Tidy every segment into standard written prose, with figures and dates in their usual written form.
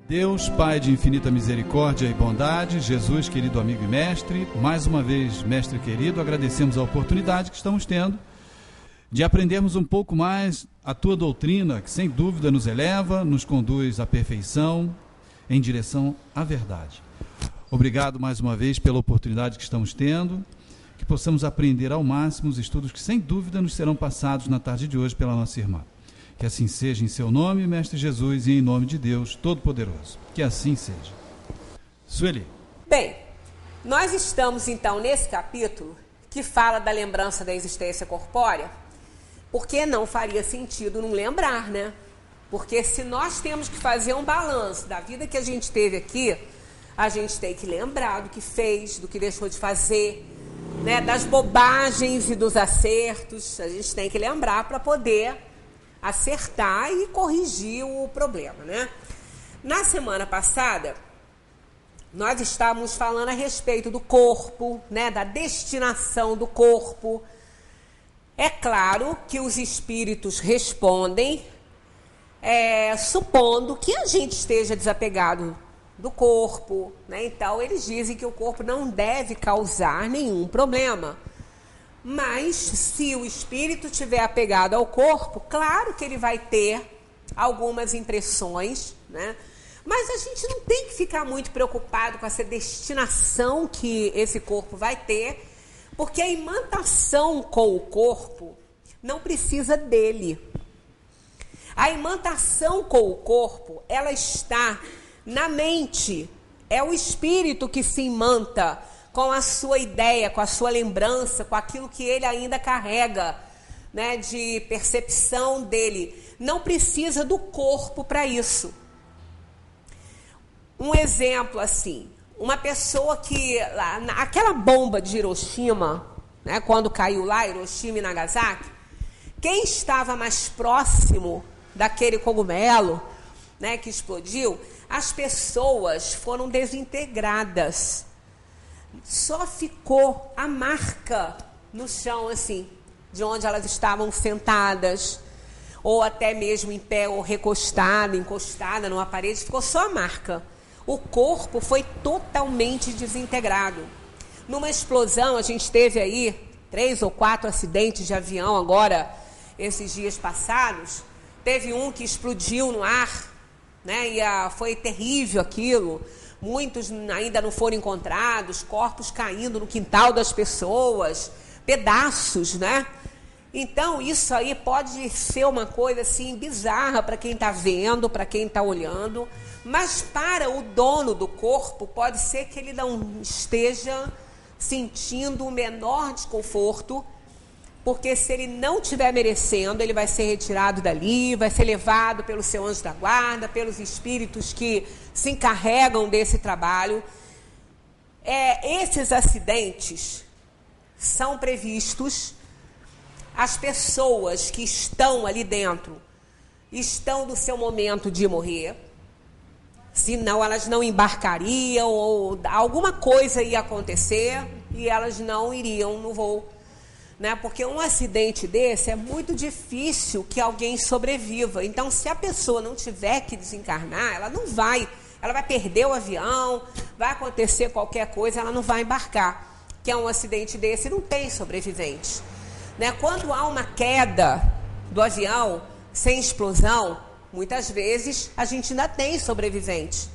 Deus, Pai de infinita misericórdia e bondade, Jesus, querido amigo e mestre, mais uma vez, mestre querido, agradecemos a oportunidade que estamos tendo de aprendermos um pouco mais a tua doutrina, que sem dúvida nos eleva, nos conduz à perfeição, em direção à verdade. Obrigado mais uma vez pela oportunidade que estamos tendo, que possamos aprender ao máximo os estudos que sem dúvida nos serão passados na tarde de hoje pela nossa irmã. Que assim seja em seu nome, Mestre Jesus, e em nome de Deus Todo-Poderoso. Que assim seja. Sueli. Bem, nós estamos então nesse capítulo que fala da lembrança da existência corpórea, porque não faria sentido não lembrar, né? Porque se nós temos que fazer um balanço da vida que a gente teve aqui, a gente tem que lembrar do que fez, do que deixou de fazer, né? Das bobagens e dos acertos. A gente tem que lembrar para poder acertar e corrigir o problema, né? Na semana passada, nós estávamos falando a respeito do corpo, né? Da destinação do corpo. É claro que os espíritos respondem, supondo que a gente esteja desapegado do corpo, né? Então, eles dizem que o corpo não deve causar nenhum problema. Mas, se o espírito estiver apegado ao corpo, claro que ele vai ter algumas impressões, né? Mas a gente não tem que ficar muito preocupado com essa destinação que esse corpo vai ter, porque a imantação com o corpo não precisa dele. A imantação com o corpo, ela está na mente. É o espírito que se imanta com a sua ideia, com a sua lembrança, com aquilo que ele ainda carrega, né, de percepção dele. Não precisa do corpo para isso. Um exemplo assim, uma pessoa que, aquela bomba de Hiroshima, né, quando caiu lá, Hiroshima e Nagasaki, quem estava mais próximo daquele cogumelo, né, que explodiu, as pessoas foram desintegradas. Só ficou a marca no chão, assim, de onde elas estavam sentadas, ou até mesmo em pé, ou encostada numa parede, ficou só a marca. O corpo foi totalmente desintegrado. Numa explosão, a gente teve aí 3 ou 4 acidentes de avião agora, esses dias passados. Teve um que explodiu no ar, né? E foi terrível aquilo. Muitos ainda não foram encontrados, corpos caindo no quintal das pessoas, pedaços, né? Então, isso aí pode ser uma coisa assim bizarra para quem está vendo, para quem está olhando, mas para o dono do corpo pode ser que ele não esteja sentindo o menor desconforto, porque se ele não estiver merecendo, ele vai ser retirado dali, vai ser levado pelo seu anjo da guarda, pelos espíritos que se encarregam desse trabalho. Esses acidentes são previstos. As pessoas que estão ali dentro estão no seu momento de morrer, senão elas não embarcariam ou alguma coisa ia acontecer e elas não iriam no voo, né? Porque um acidente desse é muito difícil que alguém sobreviva. Então, se a pessoa não tiver que desencarnar, ela não vai. Ela vai perder o avião, vai acontecer qualquer coisa, ela não vai embarcar. Que é um acidente desse, não tem sobrevivente, né? Quando há uma queda do avião sem explosão, muitas vezes a gente ainda tem sobrevivente,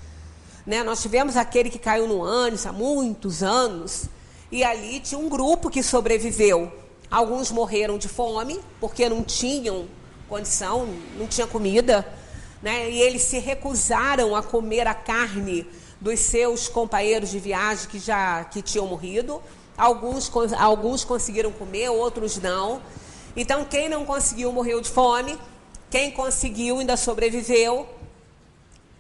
né? Nós tivemos aquele que caiu no ônibus há muitos anos e ali tinha um grupo que sobreviveu. Alguns morreram de fome porque não tinham condição, não tinha comida, né? E eles se recusaram a comer a carne dos seus companheiros de viagem que tinham morrido. Alguns conseguiram comer, outros não. Então, quem não conseguiu morreu de fome. Quem conseguiu ainda sobreviveu.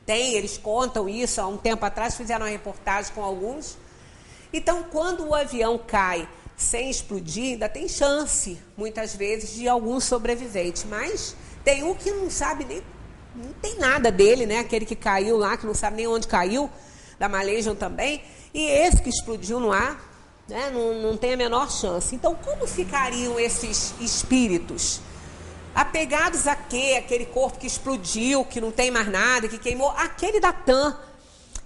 Eles contam isso, há um tempo atrás fizeram uma reportagem com alguns. Então, quando o avião cai sem explodir, ainda tem chance, muitas vezes, de algum sobrevivente. Mas tem um que não sabe nem, não tem nada dele, né? Aquele que caiu lá, que não sabe nem onde caiu, da Malaysian também. E esse que explodiu no ar, né? Não tem a menor chance. Então, como ficariam esses espíritos? Apegados a quê? Aquele corpo que explodiu, que não tem mais nada, que queimou. Aquele Datã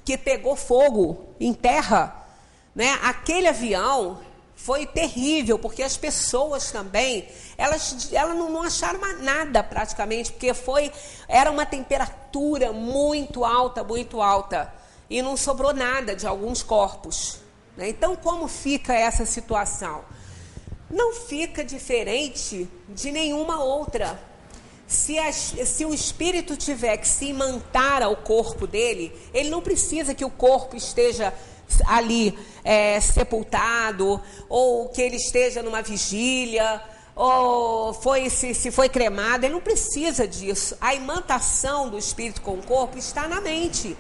que pegou fogo em terra, né? Aquele avião foi terrível, porque as pessoas também, elas não acharam mais nada praticamente, porque era uma temperatura muito alta, e não sobrou nada de alguns corpos, né? Então, como fica essa situação? Não fica diferente de nenhuma outra. Se o espírito tiver que se imantar ao corpo dele, ele não precisa que o corpo esteja ali sepultado, ou que ele esteja numa vigília, ou se foi cremado. Ele não precisa disso. A imantação do espírito com o corpo está na mente,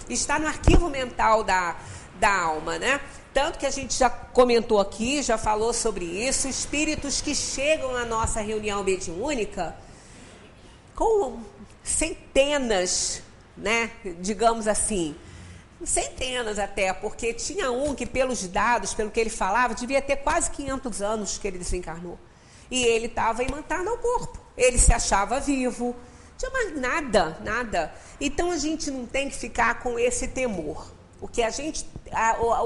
está no arquivo mental da alma, né? Tanto que a gente já comentou aqui, já falou sobre isso, espíritos que chegam na nossa reunião mediúnica com centenas, né, digamos assim, centenas até, porque tinha um que, pelos dados, pelo que ele falava, devia ter quase 500 anos que ele desencarnou. E ele estava imantado ao corpo, ele se achava vivo, não tinha mais nada. Então a gente não tem que ficar com esse temor. O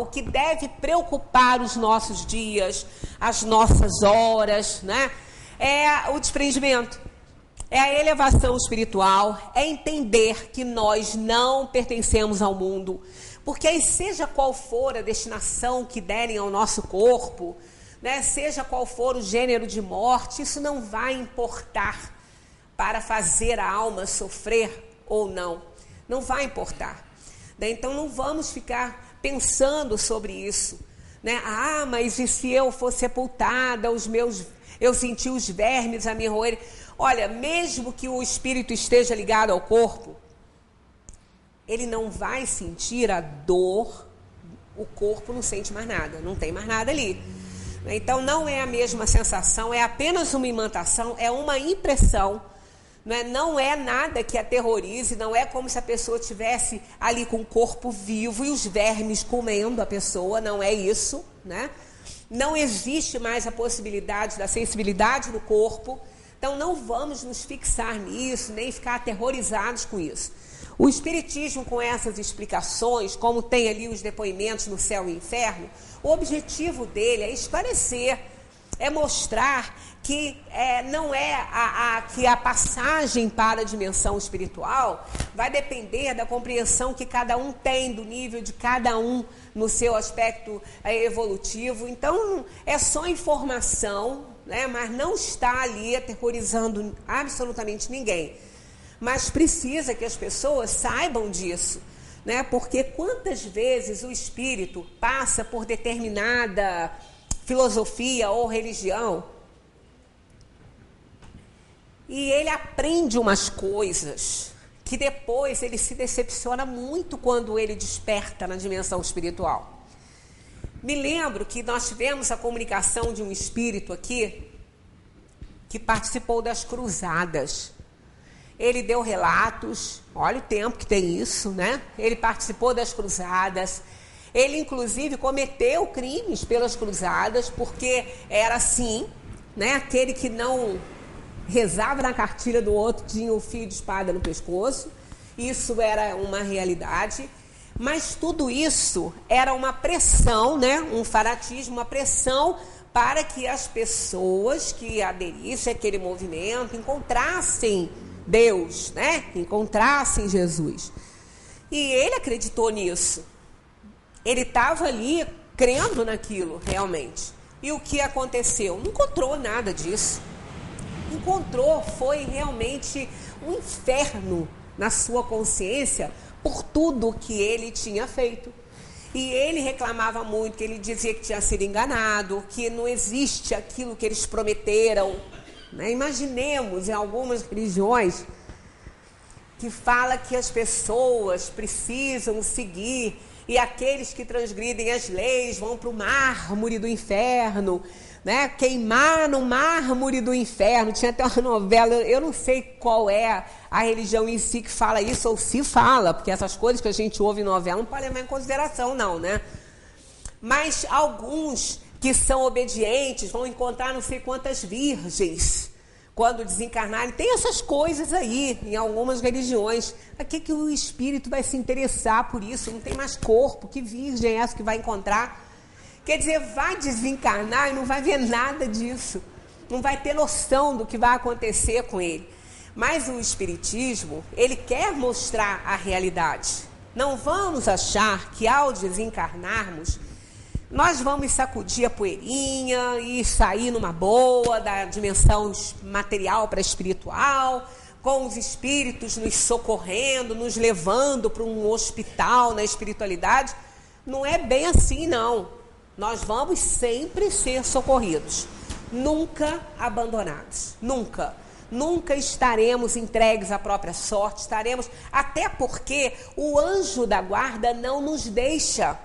que deve preocupar os nossos dias, as nossas horas, né, é o desprendimento, é a elevação espiritual, é entender que nós não pertencemos ao mundo, porque aí, seja qual for a destinação que derem ao nosso corpo, né, seja qual for o gênero de morte, isso não vai importar para fazer a alma sofrer ou não vai importar. Então não vamos ficar pensando sobre isso, né? Mas e se eu for sepultada, eu senti os vermes a me roer? Olha, mesmo que o espírito esteja ligado ao corpo, ele não vai sentir a dor, o corpo não sente mais nada, não tem mais nada ali. Então não é a mesma sensação, é apenas uma imantação, é uma impressão. Não é nada que aterrorize, não é como se a pessoa estivesse ali com o corpo vivo e os vermes comendo a pessoa, não é isso, né? Não existe mais a possibilidade da sensibilidade do corpo, então não vamos nos fixar nisso, nem ficar aterrorizados com isso. O Espiritismo, com essas explicações, como tem ali os depoimentos no céu e inferno, o objetivo dele é esclarecer, é mostrar que não é que a passagem para a dimensão espiritual vai depender da compreensão que cada um tem, do nível de cada um no seu aspecto evolutivo. Então, é só informação, né? Mas não está ali aterrorizando absolutamente ninguém. Mas precisa que as pessoas saibam disso, né? Porque quantas vezes o espírito passa por determinada filosofia ou religião e ele aprende umas coisas que depois ele se decepciona muito quando ele desperta na dimensão espiritual. Me lembro que nós tivemos a comunicação de um espírito aqui que participou das cruzadas. Ele deu relatos, olha o tempo que tem isso, né? Ele participou das cruzadas. Ele, inclusive, cometeu crimes pelas cruzadas, porque era assim, né? Aquele que não rezava na cartilha do outro tinha o fio de espada no pescoço. Isso era uma realidade. Mas tudo isso era uma pressão, né? Um fanatismo, uma pressão para que as pessoas que aderissem àquele movimento encontrassem Deus, né? Encontrassem Jesus. E ele acreditou nisso. Ele estava ali crendo naquilo realmente. E o que aconteceu? Não encontrou nada disso. Foi realmente um inferno na sua consciência por tudo que ele tinha feito. E ele reclamava muito, que ele dizia que tinha sido enganado, que não existe aquilo que eles prometeram, né? Imaginemos em algumas religiões que fala que as pessoas precisam seguir e aqueles que transgridem as leis vão para o mármore do inferno, né? Queimar no mármore do inferno. Tinha até uma novela, eu não sei qual é a religião em si que fala isso, ou se fala, porque essas coisas que a gente ouve em novela não pode levar em consideração, não, né? Mas alguns que são obedientes vão encontrar não sei quantas virgens, quando desencarnarem, tem essas coisas aí, em algumas religiões. A que o espírito vai se interessar por isso? Não tem mais corpo, que virgem é essa que vai encontrar? Quer dizer, vai desencarnar e não vai ver nada disso. Não vai ter noção do que vai acontecer com ele. Mas o espiritismo, ele quer mostrar a realidade. Não vamos achar que ao desencarnarmos, nós vamos sacudir a poeirinha e sair numa boa, da dimensão material para espiritual, com os espíritos nos socorrendo, nos levando para um hospital na espiritualidade. Não é bem assim, não. Nós vamos sempre ser socorridos, nunca abandonados, nunca. Nunca estaremos entregues à própria sorte, estaremos, até porque o anjo da guarda não nos deixa.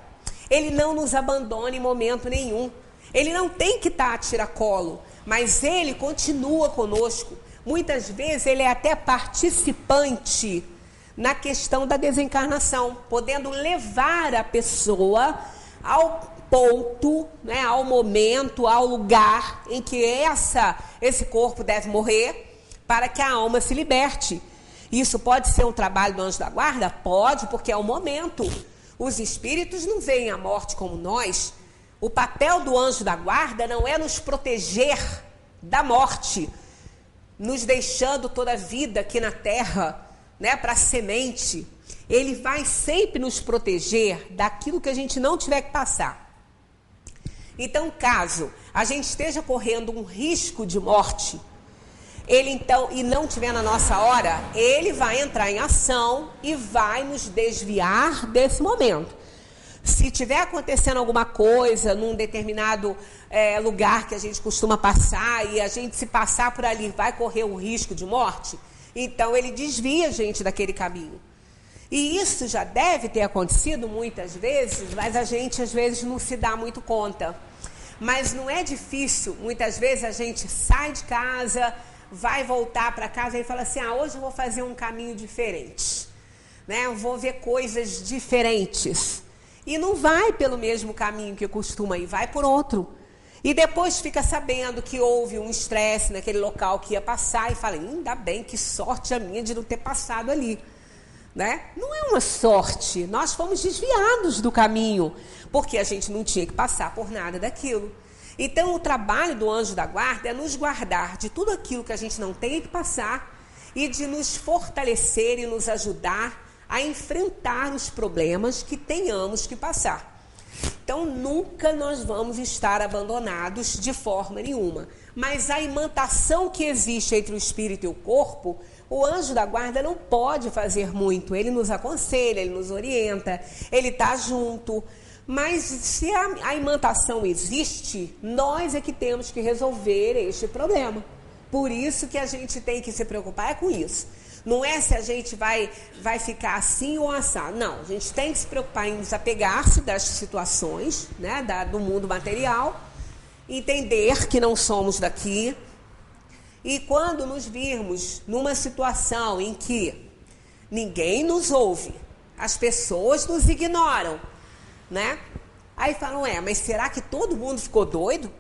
Ele não nos abandona em momento nenhum. Ele não tem que estar a tiracolo, mas ele continua conosco. Muitas vezes ele é até participante na questão da desencarnação, podendo levar a pessoa ao ponto, né, ao momento, ao lugar em que esse corpo deve morrer, para que a alma se liberte. Isso pode ser um trabalho do anjo da guarda? Pode, porque é o momento. Os espíritos não veem a morte como nós. O papel do anjo da guarda não é nos proteger da morte, nos deixando toda a vida aqui na terra, né, para a semente. Ele vai sempre nos proteger daquilo que a gente não tiver que passar. Então, caso a gente esteja correndo um risco de morte, ele então, e não tiver na nossa hora, ele vai entrar em ação e vai nos desviar desse momento. Se tiver acontecendo alguma coisa num determinado lugar que a gente costuma passar e a gente, se passar por ali, vai correr um risco de morte, então ele desvia a gente daquele caminho. E isso já deve ter acontecido muitas vezes, mas a gente às vezes não se dá muito conta. Mas não é difícil, muitas vezes a gente sai de casa, vai voltar para casa e fala assim, hoje eu vou fazer um caminho diferente, né? Eu vou ver coisas diferentes. E não vai pelo mesmo caminho que costuma ir, vai por outro. E depois fica sabendo que houve um estresse naquele local que ia passar e fala, ainda bem, que sorte a minha de não ter passado ali, né? Não é uma sorte, nós fomos desviados do caminho, porque a gente não tinha que passar por nada daquilo. Então, o trabalho do anjo da guarda é nos guardar de tudo aquilo que a gente não tem que passar e de nos fortalecer e nos ajudar a enfrentar os problemas que tenhamos que passar. Então, nunca nós vamos estar abandonados de forma nenhuma. Mas a imantação que existe entre o espírito e o corpo, o anjo da guarda não pode fazer muito. Ele nos aconselha, ele nos orienta, ele está junto. Mas se a imantação existe, nós é que temos que resolver este problema. Por isso que a gente tem que se preocupar com isso. Não é se a gente vai ficar assim ou assado. Não, a gente tem que se preocupar em desapegar-se das situações, né, do mundo material, entender que não somos daqui. E quando nos virmos numa situação em que ninguém nos ouve, as pessoas nos ignoram, né? Aí falam, mas será que todo mundo ficou doido?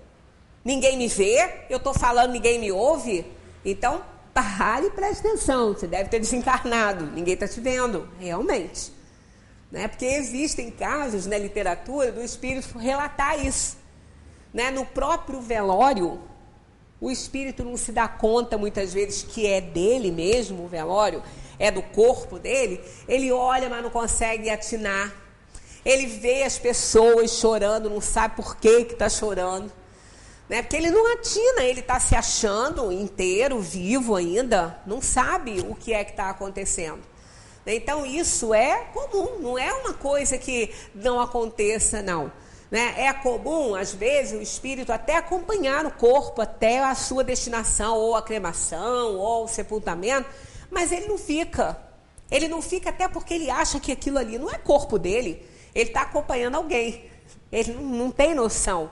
Ninguém me vê? Eu estou falando, ninguém me ouve? Então, pare e preste atenção. Você deve ter desencarnado, ninguém está te vendo, realmente. Né? Porque existem casos na literatura do espírito relatar isso. Né? No próprio velório, o espírito não se dá conta muitas vezes que é dele mesmo, o velório é do corpo dele. Ele olha, mas não consegue atinar. Ele vê as pessoas chorando, não sabe por que está chorando. Né? Porque ele não atina, ele está se achando inteiro, vivo ainda, não sabe o que é que está acontecendo. Então, isso é comum, não é uma coisa que não aconteça, não. Né? É comum, às vezes, o espírito até acompanhar o corpo até a sua destinação, ou a cremação, ou o sepultamento, mas ele não fica. Ele não fica até porque ele acha que aquilo ali não é corpo dele. Ele está acompanhando alguém. Ele não tem noção.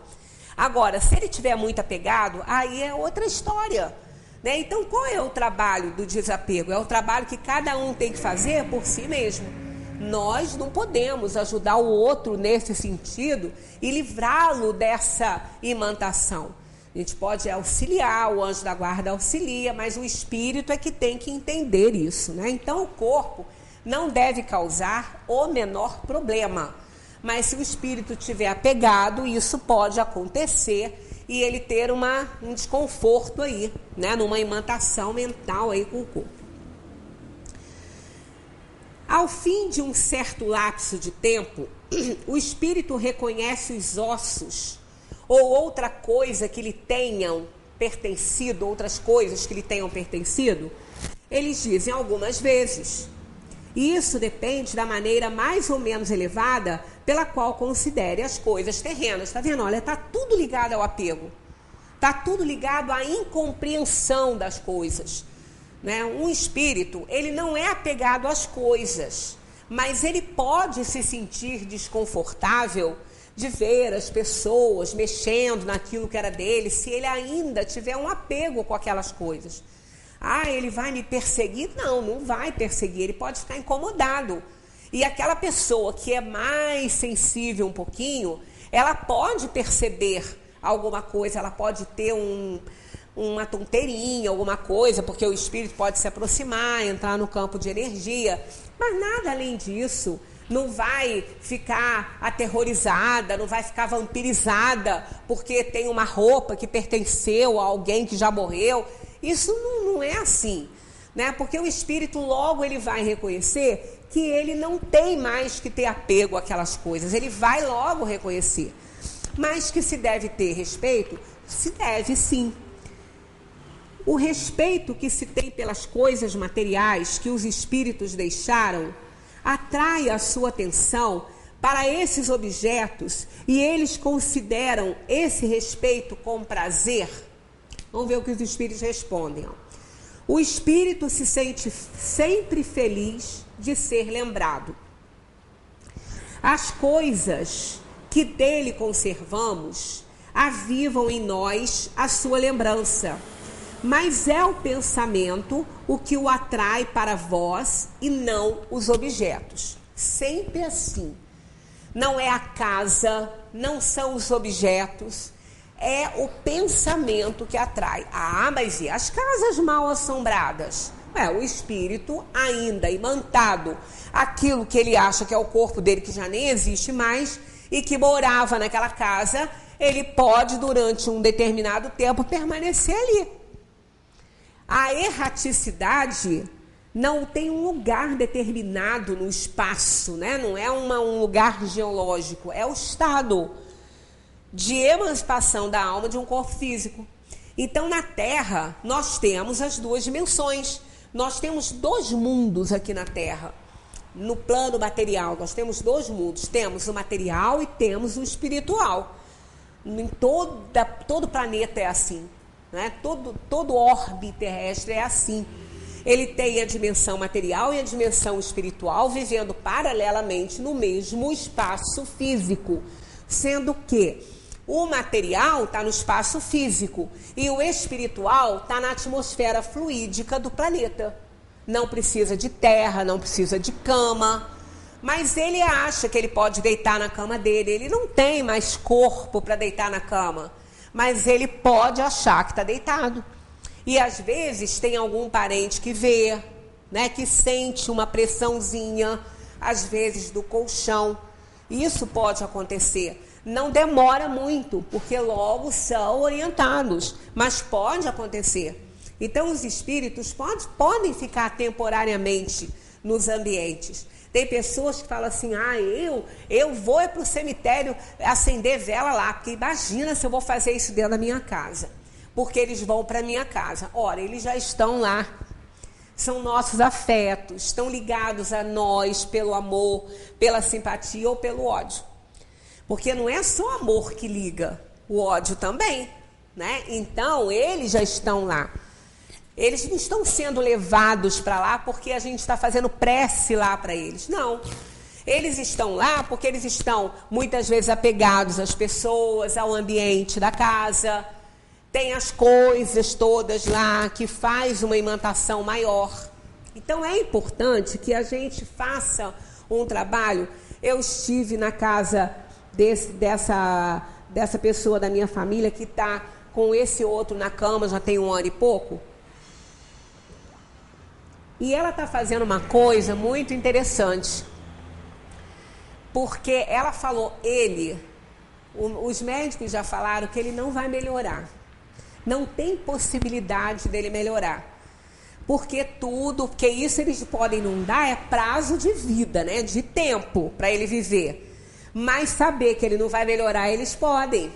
Agora, se ele estiver muito apegado, aí é outra história. Né? Então, qual é o trabalho do desapego? É o trabalho que cada um tem que fazer por si mesmo. Nós não podemos ajudar o outro nesse sentido e livrá-lo dessa imantação. A gente pode auxiliar, o anjo da guarda auxilia, mas o espírito é que tem que entender isso, né? Então, o corpo não deve causar o menor problema. Mas se o espírito estiver apegado, isso pode acontecer e ele ter um desconforto aí, né? Numa imantação mental aí com o corpo. Ao fim de um certo lapso de tempo, o espírito reconhece os ossos ou outra coisa que lhe tenham pertencido, outras coisas que lhe tenham pertencido. Eles dizem algumas vezes. E isso depende da maneira mais ou menos elevada pela qual considere as coisas terrenas. Está vendo? Olha, está tudo ligado ao apego. Está tudo ligado à incompreensão das coisas. Né? Um espírito, ele não é apegado às coisas, mas ele pode se sentir desconfortável de ver as pessoas mexendo naquilo que era dele, se ele ainda tiver um apego com aquelas coisas. Ah, ele vai me perseguir? Não, não vai perseguir, ele pode ficar incomodado. E aquela pessoa que é mais sensível um pouquinho, ela pode perceber alguma coisa, ela pode ter uma tonteirinha, alguma coisa, porque o espírito pode se aproximar, entrar no campo de energia, mas nada além disso. Não vai ficar aterrorizada, não vai ficar vampirizada porque tem uma roupa que pertenceu a alguém que já morreu. Isso não é assim, né? Porque o espírito logo ele vai reconhecer que ele não tem mais que ter apego àquelas coisas. Ele vai logo reconhecer. Mas que se deve ter respeito? Se deve, sim. O respeito que se tem pelas coisas materiais que os espíritos deixaram atrai a sua atenção para esses objetos e eles consideram esse respeito com prazer. Vamos ver o que os espíritos respondem. O espírito se sente sempre feliz de ser lembrado. As coisas que dele conservamos avivam em nós a sua lembrança. Mas é o pensamento o que o atrai para vós e não os objetos. Sempre assim. Não é a casa, não são os objetos, é o pensamento que atrai. Ah, mas e as casas mal assombradas? O espírito ainda imantado, aquilo que ele acha que é o corpo dele, que já nem existe mais, e que morava naquela casa, ele pode, durante um determinado tempo, permanecer ali. A erraticidade não tem um lugar determinado no espaço, né? Não é um lugar geológico, é o estado de emancipação da alma de um corpo físico. Então, na Terra, nós temos as duas dimensões. Nós temos dois mundos aqui na Terra. No plano material, nós temos dois mundos. Temos o material e temos o espiritual. Em todo planeta é assim. Né? Todo orbe terrestre é assim. Ele tem a dimensão material e a dimensão espiritual vivendo paralelamente no mesmo espaço físico, sendo que o material está no espaço físico e o espiritual está na atmosfera fluídica do planeta. Não precisa de terra, não precisa de cama, mas ele acha que ele pode deitar na cama dele. Ele não tem mais corpo para deitar na cama, mas ele pode achar que está deitado. E às vezes tem algum parente que vê, né, que sente uma pressãozinha, às vezes do colchão. Isso pode acontecer. Não demora muito, porque logo são orientados, mas pode acontecer. Então os espíritos podem ficar temporariamente nos ambientes. Tem pessoas que falam assim, eu vou para o cemitério acender vela lá, porque imagina se eu vou fazer isso dentro da minha casa. Porque eles vão para a minha casa. Ora, eles já estão lá. São nossos afetos, estão ligados a nós pelo amor, pela simpatia ou pelo ódio. Porque não é só amor que liga, o ódio também, né? Então, eles já estão lá. Eles não estão sendo levados para lá porque a gente está fazendo prece lá para eles. Não. Eles estão lá porque eles estão muitas vezes apegados às pessoas, ao ambiente da casa. Tem as coisas todas lá que faz uma imantação maior. Então é importante que a gente faça um trabalho. Eu estive na casa dessa pessoa da minha família que está com esse outro na cama já tem 1 ano e pouco. E ela está fazendo uma coisa muito interessante. Porque ela falou, os médicos já falaram que ele não vai melhorar. Não tem possibilidade dele melhorar. Porque isso eles podem não dar é prazo de vida, né? De tempo para ele viver. Mas saber que ele não vai melhorar, eles podem.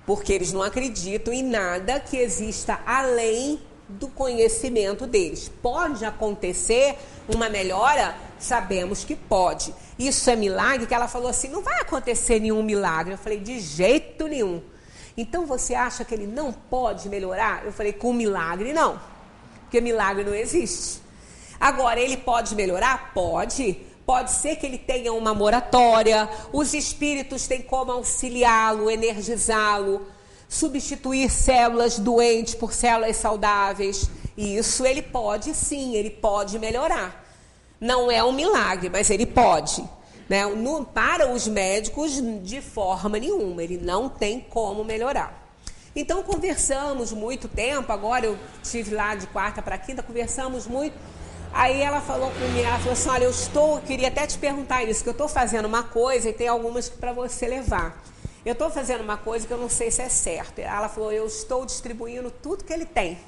Porque eles não acreditam em nada que exista além do conhecimento deles. Pode acontecer uma melhora? Sabemos que pode. Isso é milagre? Que ela falou assim, não vai acontecer nenhum milagre. Eu falei, de jeito nenhum. Então você acha que ele não pode melhorar? Eu falei, com milagre não. Porque milagre não existe. Agora, ele pode melhorar? Pode. Pode ser que ele tenha uma moratória. Os espíritos têm como auxiliá-lo, energizá-lo, substituir células doentes por células saudáveis. E isso ele pode sim, ele pode melhorar. Não é um milagre, mas ele pode. Né? Para os médicos, de forma nenhuma, ele não tem como melhorar. Então conversamos muito tempo, agora eu estive lá de quarta para quinta, conversamos muito. Aí ela falou comigo, ela falou assim, olha, eu queria até te perguntar isso, que eu estou fazendo uma coisa e tem algumas para você levar. Eu estou fazendo uma coisa que eu não sei se é certo. Ela falou, eu estou distribuindo tudo que ele tem.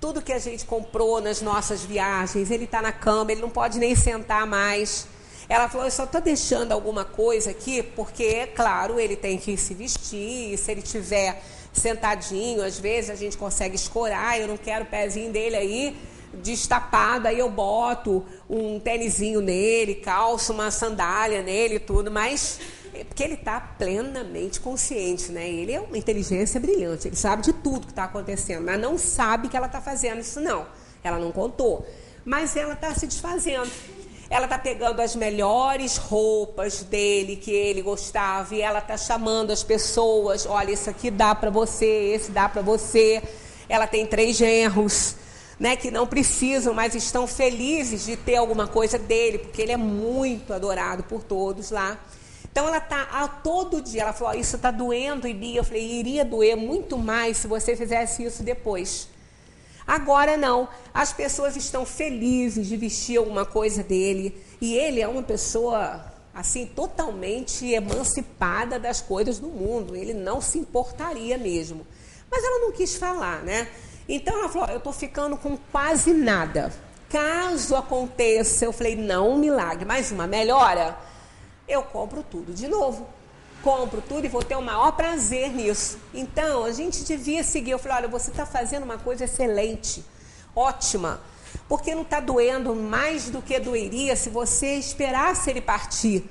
Tudo que a gente comprou nas nossas viagens, ele está na cama, ele não pode nem sentar mais. Ela falou, eu só estou deixando alguma coisa aqui, porque, é claro, ele tem que se vestir, e se ele estiver sentadinho, às vezes a gente consegue escorar, eu não quero o pezinho dele aí destapado, aí eu boto um tênisinho nele, calço uma sandália nele e tudo, mas porque ele está plenamente consciente, né? Ele é uma inteligência brilhante, ele sabe de tudo que está acontecendo, mas não sabe que ela está fazendo isso não, ela não contou, mas ela está se desfazendo. Ela está pegando as melhores roupas dele, que ele gostava, e ela está chamando as pessoas, olha, isso aqui dá para você, esse dá para você. Ela tem 3 genros, né, que não precisam, mas estão felizes de ter alguma coisa dele, porque ele é muito adorado por todos lá. Então ela está todo dia, ela falou, isso está doendo em mim. Eu falei, iria doer muito mais se você fizesse isso depois. Agora não, as pessoas estão felizes de vestir alguma coisa dele, e ele é uma pessoa, assim, totalmente emancipada das coisas do mundo, ele não se importaria mesmo. Mas ela não quis falar, né? Então ela falou, eu estou ficando com quase nada. Caso aconteça, eu falei, não um milagre, mas uma melhora, eu compro tudo de novo. Compro tudo e vou ter o maior prazer nisso. Então, a gente devia seguir. Eu falei, olha, você está fazendo uma coisa excelente, ótima, porque não está doendo mais do que doeria se você esperasse ele partir,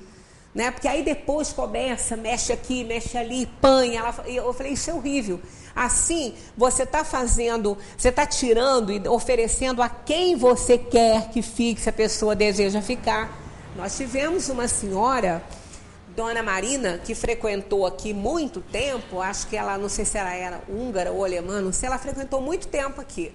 né? Porque aí depois começa, mexe aqui, mexe ali, panha. Eu falei, isso é horrível. Assim, você está fazendo, você está tirando e oferecendo a quem você quer que fique, se a pessoa deseja ficar. Nós tivemos uma senhora, Dona Marina, que frequentou aqui muito tempo, acho que ela, não sei se ela era húngara ou alemã, não sei, ela frequentou muito tempo aqui.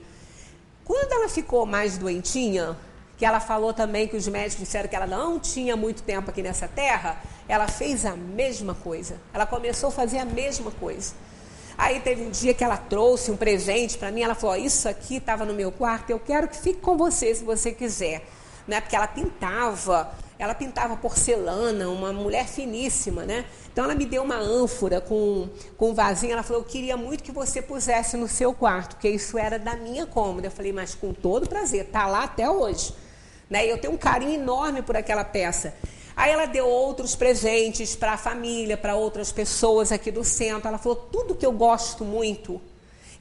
Quando ela ficou mais doentinha, que ela falou também que os médicos disseram que ela não tinha muito tempo aqui nessa terra, ela fez a mesma coisa. Ela começou a fazer a mesma coisa. Aí teve um dia que ela trouxe um presente para mim, ela falou, isso aqui estava no meu quarto, eu quero que fique com você se você quiser. Né? Porque ela pintava porcelana, uma mulher finíssima, né? Então ela me deu uma ânfora com um vasinho, ela falou, eu queria muito que você pusesse no seu quarto, porque isso era da minha cômoda. Eu falei, mas com todo prazer, tá lá até hoje. Né? E eu tenho um carinho enorme por aquela peça. Aí ela deu outros presentes para a família, para outras pessoas aqui do centro. Ela falou, tudo que eu gosto muito,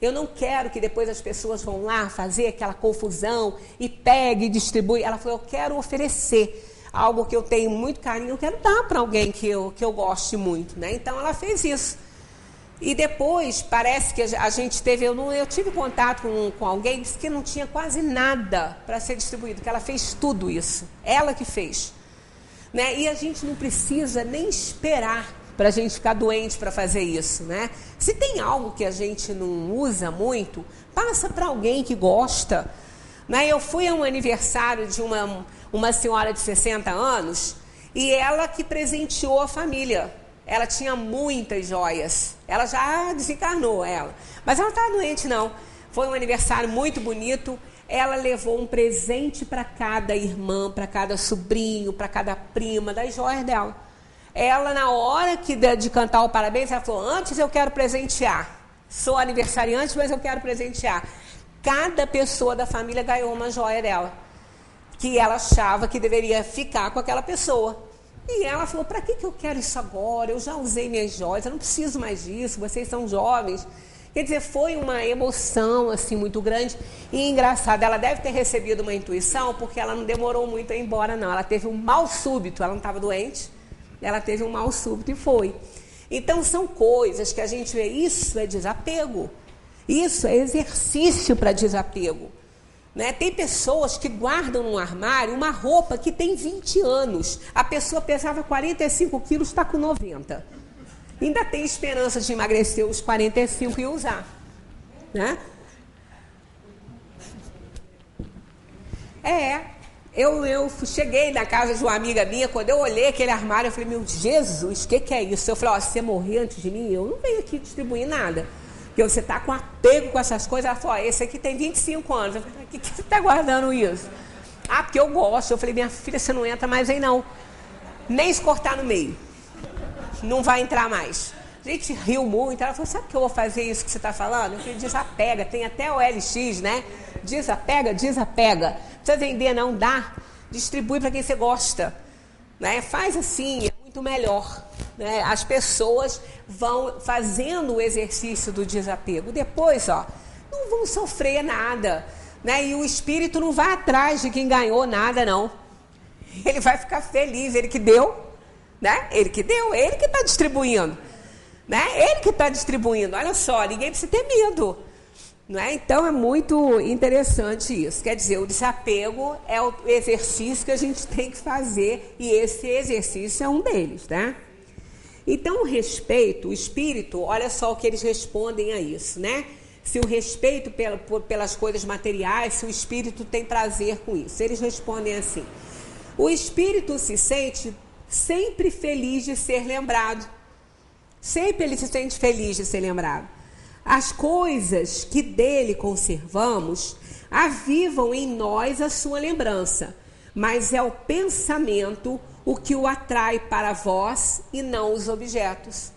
eu não quero que depois as pessoas vão lá fazer aquela confusão e pegue e distribui. Ela falou, eu quero oferecer algo que eu tenho muito carinho, eu quero dar para alguém que eu goste muito, né? Então ela fez isso. E depois, parece que a gente teve, eu tive contato com alguém que disse que não tinha quase nada para ser distribuído, que ela fez tudo isso, ela que fez. Né? E a gente não precisa nem esperar para a gente ficar doente para fazer isso, né? Se tem algo que a gente não usa muito, passa para alguém que gosta. Né? Eu fui a um aniversário de uma senhora de 60 anos e ela que presenteou a família. ela tinha muitas joias. Ela já desencarnou, ela. Mas ela não estava doente, não. Foi um aniversário muito bonito. Ela levou um presente para cada irmã, para cada sobrinho, para cada prima, das joias dela. Ela, na hora de cantar o parabéns, ela falou, antes eu quero presentear. Sou aniversariante, mas eu quero presentear. Cada pessoa da família ganhou uma joia dela, que ela achava que deveria ficar com aquela pessoa. E ela falou, para que eu quero isso agora? Eu já usei minhas joias, eu não preciso mais disso, vocês são jovens. Quer dizer, foi uma emoção assim muito grande e engraçada. Ela deve ter recebido uma intuição, porque ela não demorou muito a ir embora, não. Ela teve um mal súbito, ela não estava doente, ela teve um mal súbito e foi. Então, são coisas que a gente vê, isso é desapego, isso é exercício para desapego. Né? Tem pessoas que guardam no armário uma roupa que tem 20 anos. A pessoa pesava 45 quilos, está com 90. Ainda tem esperança de emagrecer os 45 e usar. Né? Eu cheguei na casa de uma amiga minha, quando eu olhei aquele armário, eu falei, meu Jesus, o que é isso? Eu falei, se você morrer antes de mim, eu não venho aqui distribuir nada. Porque você está com apego com essas coisas. Ela falou, esse aqui tem 25 anos. Eu falei, por que você está guardando isso? Porque eu gosto. Eu falei, minha filha, você não entra mais aí não. Nem se cortar no meio. Não vai entrar mais. A gente riu muito. Ela falou, sabe que eu vou fazer isso que você está falando? Eu falei, desapega. Tem até o LX, né? Desapega. Não precisa vender, não. Dá. Distribui para quem você gosta. Né? Faz assim, é muito melhor. Né? As pessoas vão fazendo o exercício do desapego. Depois, não vão sofrer nada. Né? E o espírito não vai atrás de quem ganhou nada, não. Ele vai ficar feliz, ele que deu. Né? Ele que deu, ele que está distribuindo. Né? Ele que está distribuindo. Olha só, ninguém precisa ter medo. Né? Então, é muito interessante isso. Quer dizer, o desapego é o exercício que a gente tem que fazer. E esse exercício é um deles, né? Então, o respeito, o espírito, olha só o que eles respondem a isso, né? Se o respeito pelas coisas materiais, se o espírito tem prazer com isso. Eles respondem assim, o espírito se sente sempre feliz de ser lembrado. Sempre ele se sente feliz de ser lembrado. As coisas que dele conservamos avivam em nós a sua lembrança, mas é o pensamento o que o atrai para vós e não os objetos.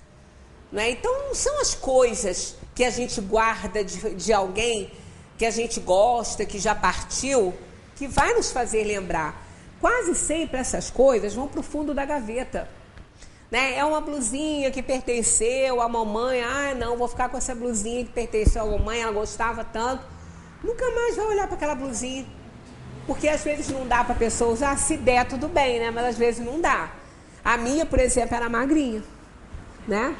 Né? Então, não são as coisas que a gente guarda de alguém que a gente gosta, que já partiu, que vai nos fazer lembrar. Quase sempre essas coisas vão para o fundo da gaveta. Né? É uma blusinha que pertenceu à mamãe. Não, vou ficar com essa blusinha que pertenceu à mamãe, ela gostava tanto. Nunca mais vai olhar para aquela blusinha. Porque às vezes não dá para a pessoa usar, se der tudo bem, né? Mas às vezes não dá. A minha, por exemplo, era magrinha, né?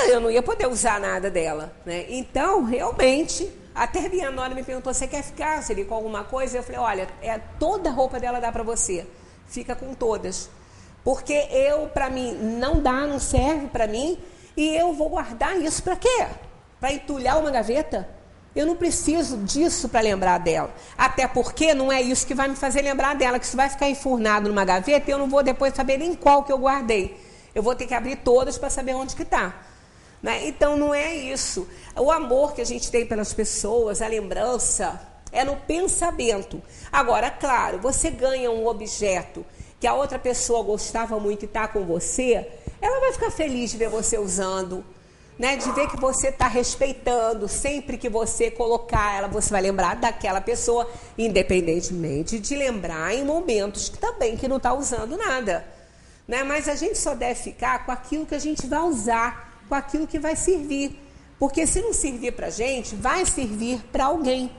Eu não ia poder usar nada dela, né? Então, realmente, até minha nora me perguntou, você quer ficar, Siri, com alguma coisa? Eu falei, olha, toda a roupa dela dá para você. Fica com todas. Porque para mim, não dá, não serve para mim. E eu vou guardar isso para quê? Para entulhar uma gaveta? Eu não preciso disso para lembrar dela. Até porque não é isso que vai me fazer lembrar dela, que isso vai ficar enfurnado numa gaveta e eu não vou depois saber nem qual que eu guardei. Eu vou ter que abrir todas para saber onde que está. Né? Então, não é isso. O amor que a gente tem pelas pessoas, a lembrança, é no pensamento. Agora, claro, você ganha um objeto que a outra pessoa gostava muito e está com você, ela vai ficar feliz de ver você usando. Né, de ver que você está respeitando, sempre que você colocar ela, você vai lembrar daquela pessoa, independentemente de lembrar em momentos que também que não está usando nada. Né? Mas a gente só deve ficar com aquilo que a gente vai usar, com aquilo que vai servir. Porque se não servir para a gente, vai servir para alguém.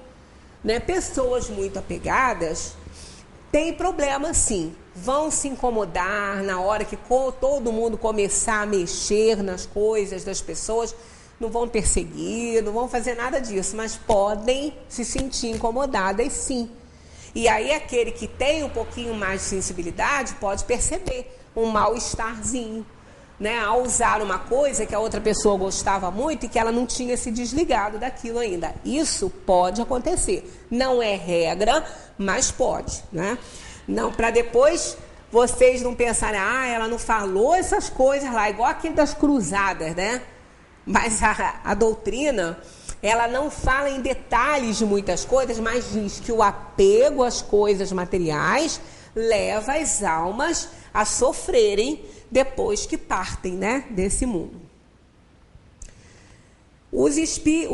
Né? Pessoas muito apegadas têm problema sim. Vão se incomodar na hora que todo mundo começar a mexer nas coisas das pessoas, não vão perseguir, não vão fazer nada disso, mas podem se sentir incomodadas sim. E aí aquele que tem um pouquinho mais de sensibilidade pode perceber um mal-estarzinho, né, ao usar uma coisa que a outra pessoa gostava muito e que ela não tinha se desligado daquilo ainda. Isso pode acontecer. Não é regra, mas pode, né? Não, para depois vocês não pensarem, ela não falou essas coisas lá, igual aquele das cruzadas, né? Mas a doutrina, ela não fala em detalhes de muitas coisas, mas diz que o apego às coisas materiais leva as almas a sofrerem depois que partem, né, desse mundo. O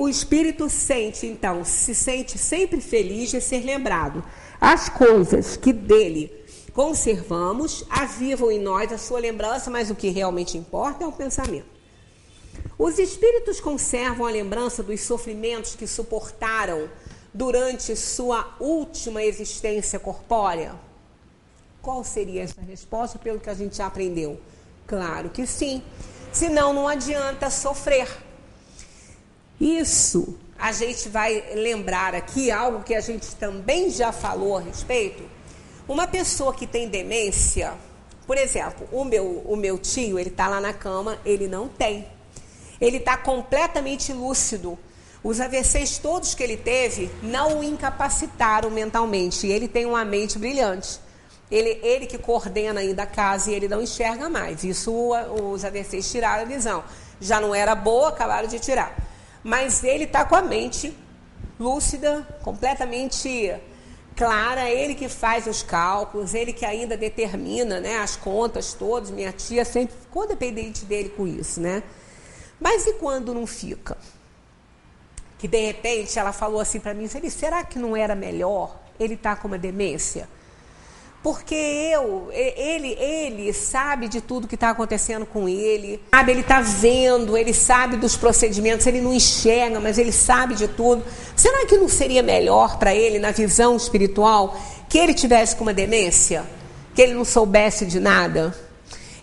espírito se sente sempre feliz de ser lembrado. As coisas que dele conservamos avivam em nós a sua lembrança, mas o que realmente importa é o pensamento. Os espíritos conservam a lembrança dos sofrimentos que suportaram durante sua última existência corpórea? Qual seria essa resposta pelo que a gente já aprendeu? Claro que sim. Senão não adianta sofrer. Isso a gente vai lembrar aqui, algo que a gente também já falou a respeito. Uma pessoa que tem demência, por exemplo, o meu tio, ele está lá na cama, ele não tem. Ele está completamente lúcido. Os AVCs todos que ele teve não o incapacitaram mentalmente. E ele tem uma mente brilhante. Ele que coordena ainda a casa e ele não enxerga mais. Isso os AVCs tiraram a visão. Já não era boa, acabaram de tirar. Mas ele está com a mente lúcida, completamente clara. Ele que faz os cálculos, ele que ainda determina, né, as contas todas. Minha tia sempre ficou dependente dele com isso, né? Mas e quando não fica? Que de repente ela falou assim para mim, será que não era melhor ele estar com uma demência? Porque ele sabe de tudo que está acontecendo com ele, sabe, ele está vendo, ele sabe dos procedimentos, ele não enxerga, mas ele sabe de tudo. Será que não seria melhor para ele, na visão espiritual, que ele tivesse com uma demência? Que ele não soubesse de nada?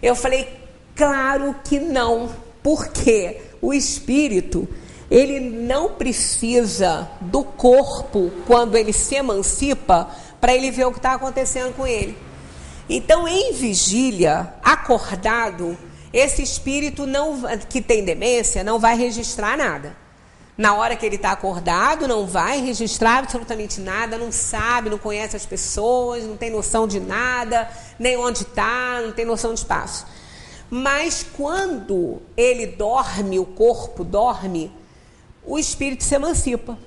Eu falei, claro que não, porque o espírito, ele não precisa do corpo quando ele se emancipa para ele ver o que está acontecendo com ele. Então, em vigília, acordado, esse espírito que tem demência não vai registrar nada. Na hora que ele está acordado, não vai registrar absolutamente nada, não sabe, não conhece as pessoas, não tem noção de nada, nem onde está, não tem noção de espaço. Mas quando ele dorme, o corpo dorme, o espírito se emancipa.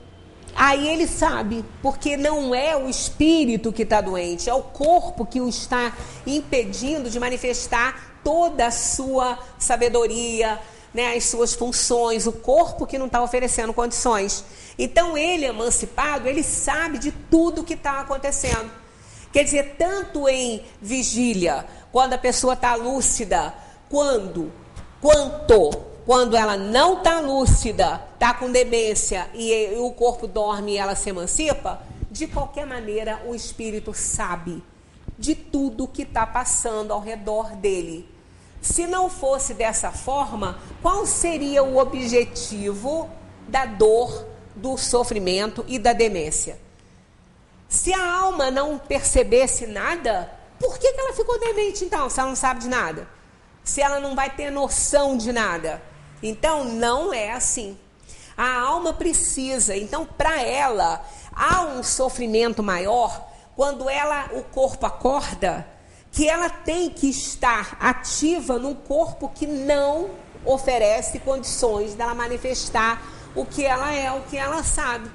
Aí ele sabe, porque não é o espírito que está doente, é o corpo que o está impedindo de manifestar toda a sua sabedoria, né, as suas funções, o corpo que não está oferecendo condições. Então ele, emancipado, ele sabe de tudo que está acontecendo. Quer dizer, tanto em vigília, quando a pessoa está lúcida, quanto quando ela não está lúcida, está com demência e o corpo dorme e ela se emancipa, de qualquer maneira o espírito sabe de tudo que está passando ao redor dele. Se não fosse dessa forma, qual seria o objetivo da dor, do sofrimento e da demência? Se a alma não percebesse nada, por que ela ficou demente então, se ela não sabe de nada? Se ela não vai ter noção de nada? Então, não é assim. A alma precisa, então, para ela, há um sofrimento maior quando o corpo acorda, que ela tem que estar ativa num corpo que não oferece condições dela manifestar o que ela é, o que ela sabe.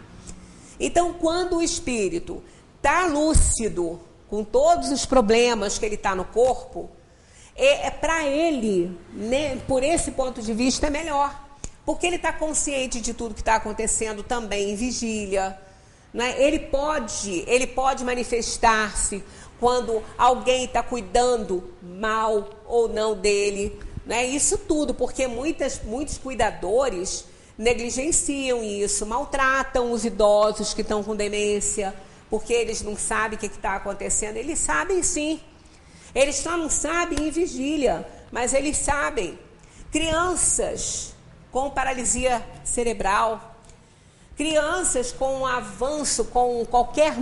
Então, quando o espírito está lúcido, com todos os problemas que ele está no corpo, para ele, né, por esse ponto de vista, é melhor. Porque ele está consciente de tudo que está acontecendo também em vigília. Né? Ele pode manifestar-se quando alguém está cuidando mal ou não dele. Né? Isso tudo, porque muitos cuidadores negligenciam isso, maltratam os idosos que estão com demência, porque eles não sabem o que está acontecendo. Eles sabem sim. Eles só não sabem em vigília, mas eles sabem. Crianças com paralisia cerebral, crianças com avanço, com qualquer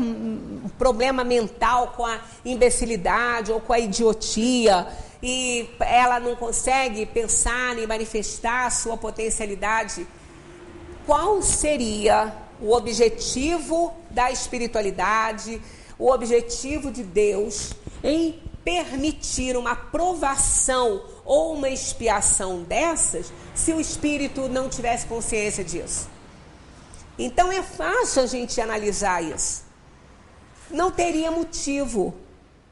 problema mental, com a imbecilidade ou com a idiotia, e ela não consegue pensar nem manifestar a sua potencialidade. Qual seria o objetivo da espiritualidade, o objetivo de Deus em permitir uma provação ou uma expiação dessas se o espírito não tivesse consciência disso? Então é fácil a gente analisar isso. Não teria motivo,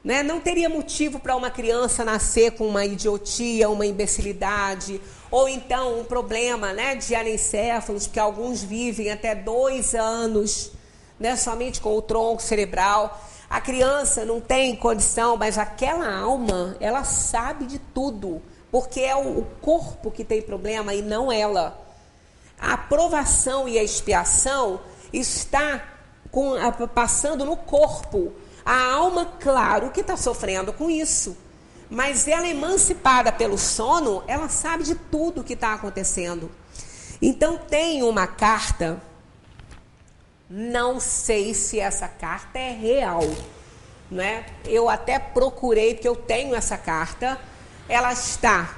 né? Não teria motivo para uma criança nascer com uma idiotia, uma imbecilidade, ou então um problema, né, de anencéfalos, porque alguns vivem até 2 anos, né, somente com o tronco cerebral. A criança não tem condição, mas aquela alma, ela sabe de tudo, porque é o corpo que tem problema e não ela. A aprovação e a expiação está passando no corpo. A alma, claro que está sofrendo com isso, mas ela emancipada pelo sono, ela sabe de tudo que está acontecendo. Então tem uma carta, não sei se essa carta é real, né? Eu até procurei, porque eu tenho essa carta, ela está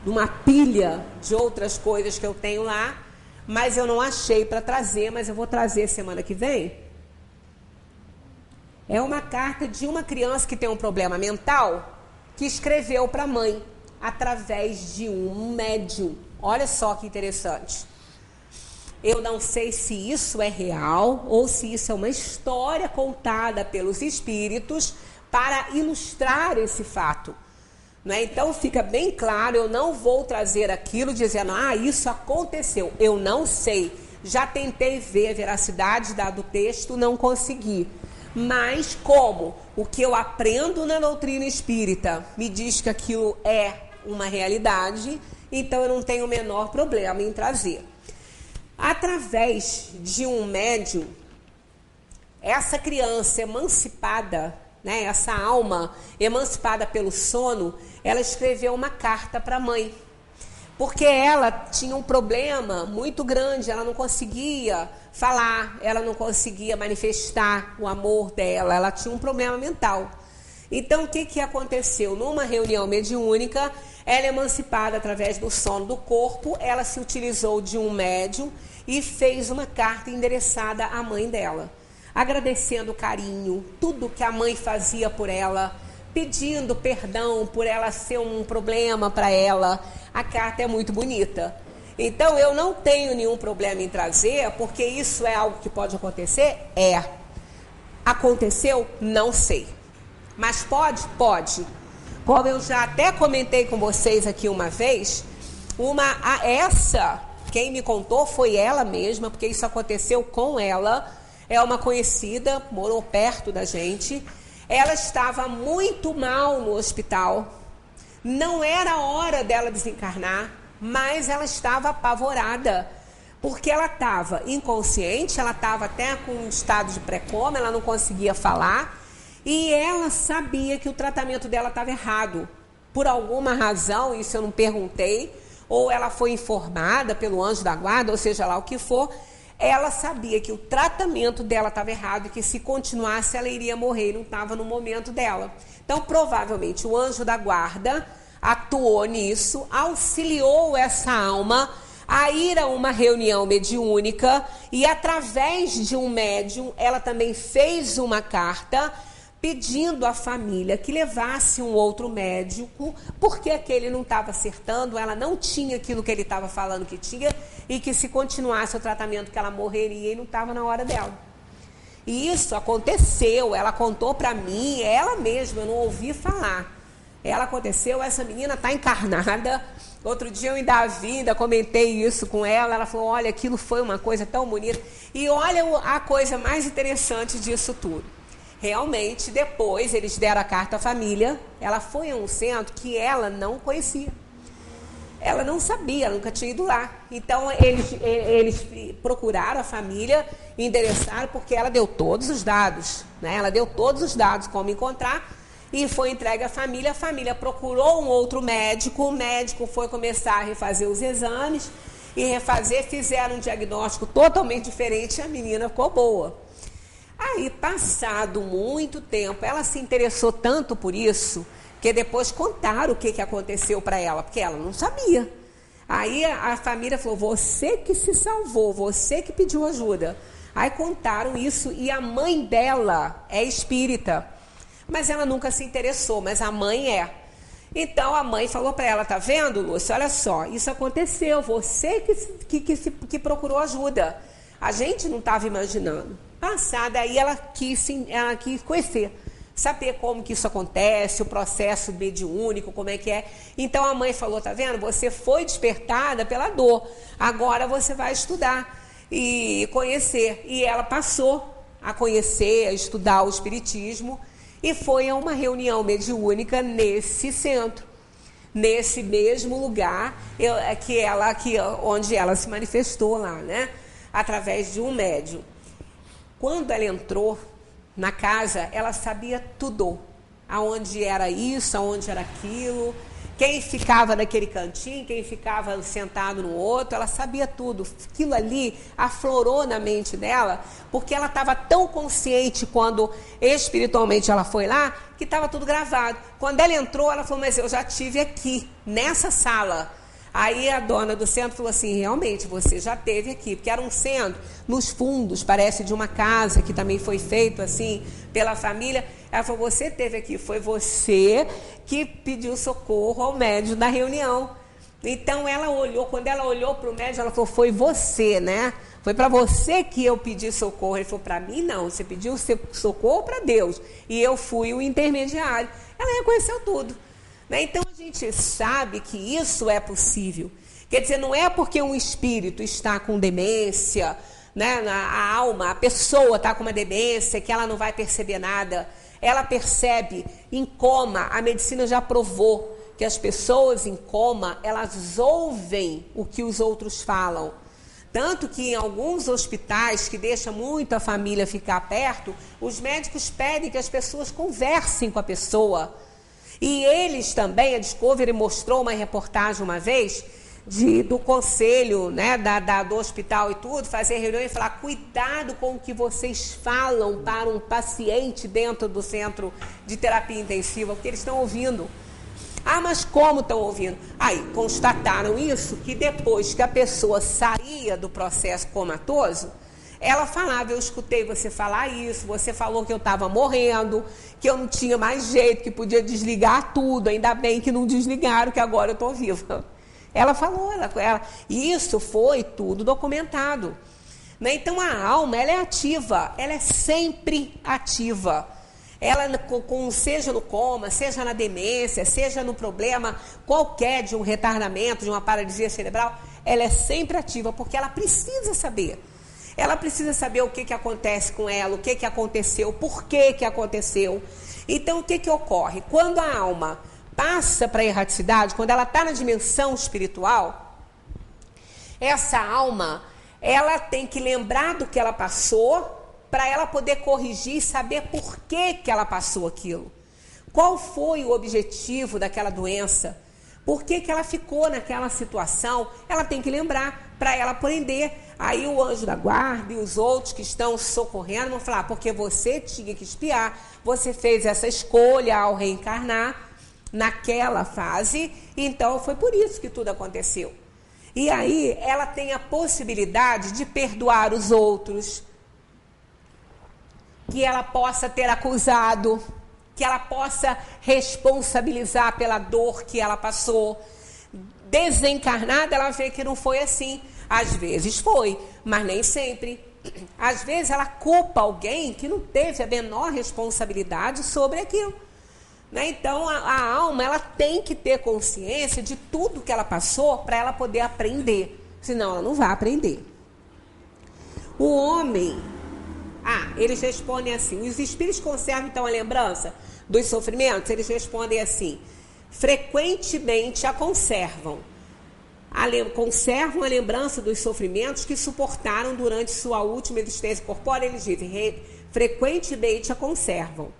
numa pilha de outras coisas que eu tenho lá, mas eu não achei para trazer, mas eu vou trazer semana que vem. É uma carta de uma criança que tem um problema mental, que escreveu para a mãe, através de um médium. Olha só que interessante. Eu não sei se isso é real ou se isso é uma história contada pelos espíritos para ilustrar esse fato. Né? Então fica bem claro, eu não vou trazer aquilo dizendo, isso aconteceu. Eu não sei. Já tentei ver a veracidade do texto, não consegui. Mas como o que eu aprendo na doutrina espírita me diz que aquilo é uma realidade, então eu não tenho o menor problema em trazer. Através de um médium, essa criança emancipada, né, essa alma emancipada pelo sono, ela escreveu uma carta para a mãe. Porque ela tinha um problema muito grande, ela não conseguia falar, ela não conseguia manifestar o amor dela, ela tinha um problema mental. Então, o que aconteceu? Numa reunião mediúnica, ela emancipada através do sono do corpo, ela se utilizou de um médium e fez uma carta endereçada à mãe dela, agradecendo o carinho, tudo que a mãe fazia por ela, pedindo perdão por ela ser um problema para ela. A carta é muito bonita. Então, eu não tenho nenhum problema em trazer, porque isso é algo que pode acontecer? Aconteceu? Não sei. Mas pode? Pode. Como eu já até comentei com vocês aqui uma vez, quem me contou foi ela mesma, porque isso aconteceu com ela. É uma conhecida, morou perto da gente. Ela estava muito mal no hospital. Não era hora dela desencarnar, mas ela estava apavorada, porque ela estava inconsciente, ela estava até com um estado de pré-coma, ela não conseguia falar, e ela sabia que o tratamento dela estava errado. Por alguma razão, isso eu não perguntei, ou ela foi informada pelo anjo da guarda, ou seja lá o que for, ela sabia que o tratamento dela estava errado e que se continuasse ela iria morrer, não estava no momento dela. Então, provavelmente, o anjo da guarda atuou nisso, auxiliou essa alma a ir a uma reunião mediúnica e, através de um médium, ela também fez uma carta pedindo à família que levasse um outro médico, porque aquele não estava acertando, ela não tinha aquilo que ele estava falando que tinha, e que se continuasse o tratamento que ela morreria e não estava na hora dela. E isso aconteceu, ela contou para mim, ela mesma, eu não ouvi falar. Ela aconteceu, essa menina está encarnada. Outro dia eu ainda comentei isso com ela, ela falou, olha, aquilo foi uma coisa tão bonita. E olha a coisa mais interessante disso tudo. Realmente, depois eles deram a carta à família, ela foi a um centro que ela não conhecia. Ela não sabia, ela nunca tinha ido lá. Então, eles procuraram a família, endereçaram, porque ela deu todos os dados, né? Ela deu todos os dados como encontrar e foi entregue à família. A família procurou um outro médico, o médico foi começar a refazer os exames e fizeram um diagnóstico totalmente diferente e a menina ficou boa. Aí, passado muito tempo, ela se interessou tanto por isso, que depois contaram o que aconteceu para ela, porque ela não sabia. Aí a família falou, você que se salvou, você que pediu ajuda. Aí contaram isso e a mãe dela é espírita. Mas ela nunca se interessou, mas a mãe é. Então a mãe falou para ela, tá vendo, Lúcia? Olha só, isso aconteceu, você que procurou ajuda. A gente não estava imaginando. Passada aí ela quis conhecer, saber como que isso acontece, o processo mediúnico, como é que é. Então a mãe falou, tá vendo? Você foi despertada pela dor, agora você vai estudar e conhecer. E ela passou a conhecer, a estudar o espiritismo e foi a uma reunião mediúnica nesse centro, nesse mesmo lugar onde ela se manifestou lá, né? Através de um médium. Quando ela entrou na casa, ela sabia tudo. Aonde era isso, aonde era aquilo, quem ficava naquele cantinho, quem ficava sentado no outro, ela sabia tudo. Aquilo ali aflorou na mente dela, porque ela estava tão consciente quando espiritualmente ela foi lá, que estava tudo gravado. Quando ela entrou, ela falou, mas eu já estive aqui, nessa sala. Aí a dona do centro falou assim, realmente, você já esteve aqui, porque era um centro, nos fundos, parece, de uma casa, que também foi feito assim, pela família. Ela falou, você esteve aqui, foi você que pediu socorro ao médium da reunião. Então ela olhou, quando ela olhou para o médium, ela falou, foi você, né? Foi para você que eu pedi socorro. Ele falou, para mim não, você pediu socorro para Deus, e eu fui o intermediário. Ela reconheceu tudo. Então a gente sabe que isso é possível. Quer dizer, não é porque um espírito está com demência, né, a alma, a pessoa está com uma demência, que ela não vai perceber nada. Ela percebe em coma. A medicina já provou que as pessoas em coma, elas ouvem o que os outros falam. Tanto que em alguns hospitais, que deixa muito a família ficar perto, os médicos pedem que as pessoas conversem com a pessoa. E eles também, a Discovery mostrou uma reportagem uma vez, do conselho, né, do hospital e tudo, fazer reunião e falar, cuidado com o que vocês falam para um paciente dentro do centro de terapia intensiva, porque eles estão ouvindo. Ah, mas como estão ouvindo? Aí, constataram isso, que depois que a pessoa saía do processo comatoso, ela falava, eu escutei você falar isso, você falou que eu estava morrendo, que eu não tinha mais jeito, que podia desligar tudo, ainda bem que não desligaram, que agora eu estou viva. Ela falou, e isso foi tudo documentado. Né? Então a alma, ela é ativa, ela é sempre ativa. Ela, seja no coma, seja na demência, seja no problema qualquer de um retardamento, de uma paralisia cerebral, ela é sempre ativa, porque ela precisa saber. Ela precisa saber o que acontece com ela, o que aconteceu, por que aconteceu. Então, o que ocorre? Quando a alma passa para a erraticidade, quando ela está na dimensão espiritual, essa alma, ela tem que lembrar do que ela passou para ela poder corrigir e saber por que ela passou aquilo. Qual foi o objetivo daquela doença? Por que ela ficou naquela situação? Ela tem que lembrar para ela aprender. Aí o anjo da guarda e os outros que estão socorrendo vão falar, porque você tinha que espiar, você fez essa escolha ao reencarnar naquela fase, então foi por isso que tudo aconteceu. E aí ela tem a possibilidade de perdoar os outros, que ela possa ter acusado, que ela possa responsabilizar pela dor que ela passou. Desencarnada, ela vê que não foi assim. Às vezes foi, mas nem sempre. Às vezes ela culpa alguém que não teve a menor responsabilidade sobre aquilo. Né? Então a alma, ela tem que ter consciência de tudo que ela passou para ela poder aprender. Senão ela não vai aprender. O homem, eles respondem assim, os espíritos conservam então a lembrança dos sofrimentos? Eles respondem assim, frequentemente a conservam. Conservam a lembrança dos sofrimentos que suportaram durante sua última existência corpórea. Eles dizem, frequentemente a conservam.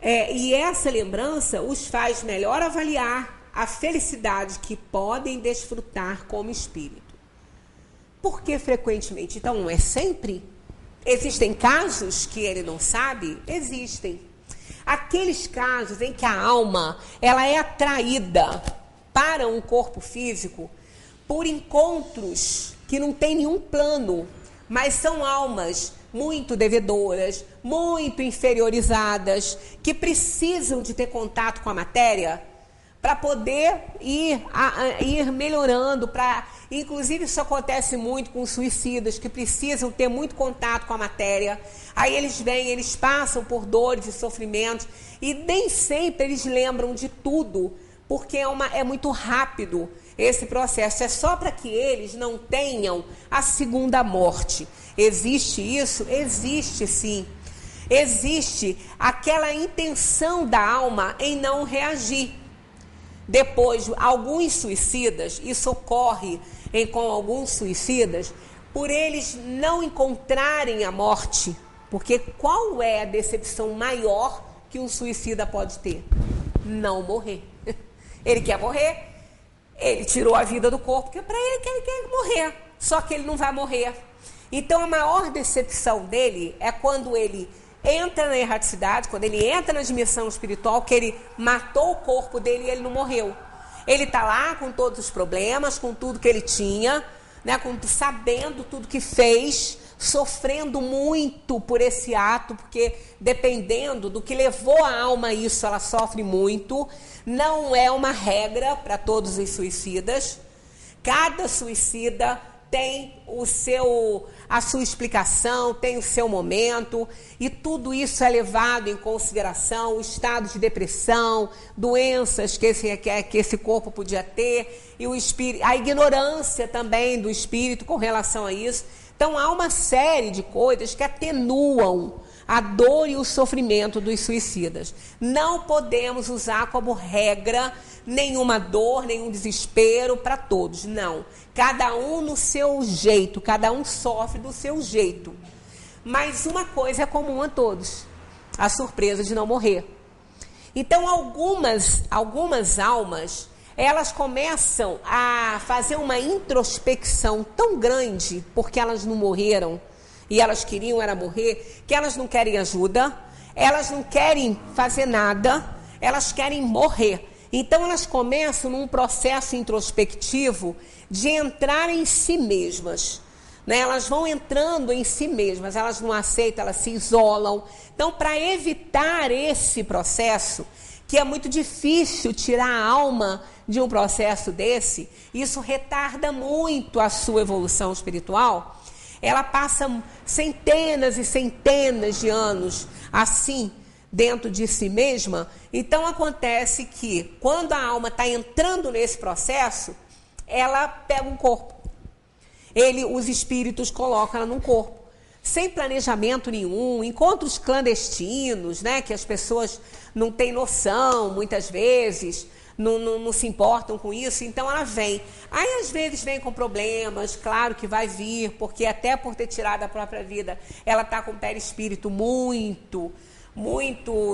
E essa lembrança os faz melhor avaliar a felicidade que podem desfrutar como espírito. Por que frequentemente? Então, não é sempre? Existem casos que ele não sabe? Existem. Aqueles casos em que a alma, ela é atraída para um corpo físico por encontros que não tem nenhum plano, mas são almas muito devedoras, muito inferiorizadas, que precisam de ter contato com a matéria para poder ir melhorando. Inclusive, isso acontece muito com suicidas que precisam ter muito contato com a matéria. Aí eles vêm, eles passam por dores e sofrimentos e nem sempre eles lembram de tudo, porque é muito rápido esse processo. É só para que eles não tenham a segunda morte. Existe isso? Existe sim. Existe aquela intenção da alma em não reagir. Depois, alguns suicidas, isso ocorre com alguns suicidas, por eles não encontrarem a morte. Porque qual é a decepção maior que um suicida pode ter? Não morrer. Ele quer morrer, ele tirou a vida do corpo, porque para ele ele quer morrer, só que ele não vai morrer. Então a maior decepção dele é quando ele entra na erraticidade, quando ele entra na dimensão espiritual, que ele matou o corpo dele e ele não morreu. Ele está lá com todos os problemas, com tudo que ele tinha, né, sabendo tudo que fez, sofrendo muito por esse ato, porque dependendo do que levou a alma a isso, ela sofre muito. Não é uma regra para todos os suicidas. Cada suicida tem a sua explicação, tem o seu momento, e tudo isso é levado em consideração, o estado de depressão, doenças que esse corpo podia ter, e a ignorância também do espírito com relação a isso. Então há uma série de coisas que atenuam a dor e o sofrimento dos suicidas. Não podemos usar como regra nenhuma dor, nenhum desespero para todos, não. Cada um no seu jeito, cada um sofre do seu jeito. Mas uma coisa é comum a todos: a surpresa de não morrer. Então algumas almas, elas começam a fazer uma introspecção tão grande, porque elas não morreram, e elas queriam era morrer, que elas não querem ajuda, elas não querem fazer nada, elas querem morrer. Então elas começam num processo introspectivo de entrar em si mesmas, né? Elas vão entrando em si mesmas, elas não aceitam, elas se isolam. Então, para evitar esse processo, que é muito difícil tirar a alma de um processo desse, isso retarda muito a sua evolução espiritual. Ela passa centenas e centenas de anos assim, dentro de si mesma. Então acontece que quando a alma está entrando nesse processo, ela pega um corpo. Os espíritos colocam ela num corpo, sem planejamento nenhum, encontros clandestinos, né, que as pessoas não têm noção, muitas vezes, não se importam com isso. Então ela vem. Aí às vezes vem com problemas, claro que vai vir, porque até por ter tirado a própria vida, ela está com o perispírito muito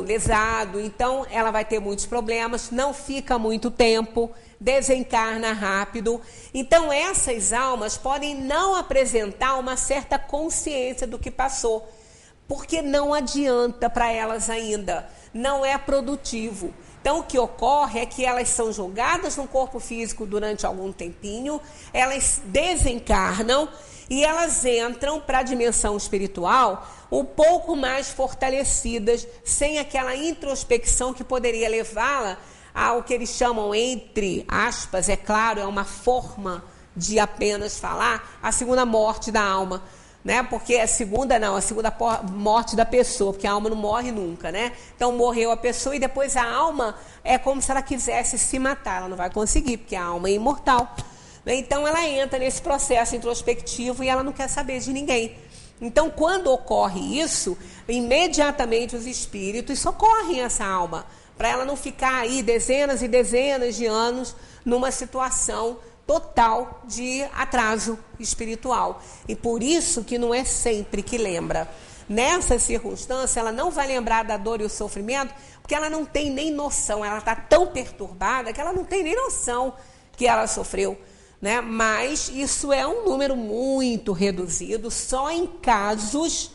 lesado, então ela vai ter muitos problemas, não fica muito tempo, desencarna rápido. Então essas almas podem não apresentar uma certa consciência do que passou, porque não adianta para elas ainda, não é produtivo. Então o que ocorre é que elas são jogadas no corpo físico durante algum tempinho, elas desencarnam e elas entram para a dimensão espiritual um pouco mais fortalecidas, sem aquela introspecção que poderia levá-la ao que eles chamam, entre aspas, é claro, é uma forma de apenas falar, a segunda morte da alma, né? Porque a segunda morte da pessoa, porque a alma não morre nunca, né? Então morreu a pessoa e depois a alma é como se ela quisesse se matar, ela não vai conseguir, porque a alma é imortal. Então ela entra nesse processo introspectivo e ela não quer saber de ninguém. Então quando ocorre isso, imediatamente os espíritos socorrem essa alma, para ela não ficar aí dezenas e dezenas de anos numa situação total de atraso espiritual. E por isso que não é sempre que lembra. Nessa circunstância, ela não vai lembrar da dor e o sofrimento, porque ela não tem nem noção, ela está tão perturbada que ela não tem nem noção que ela sofreu, né? Mas isso é um número muito reduzido, só em casos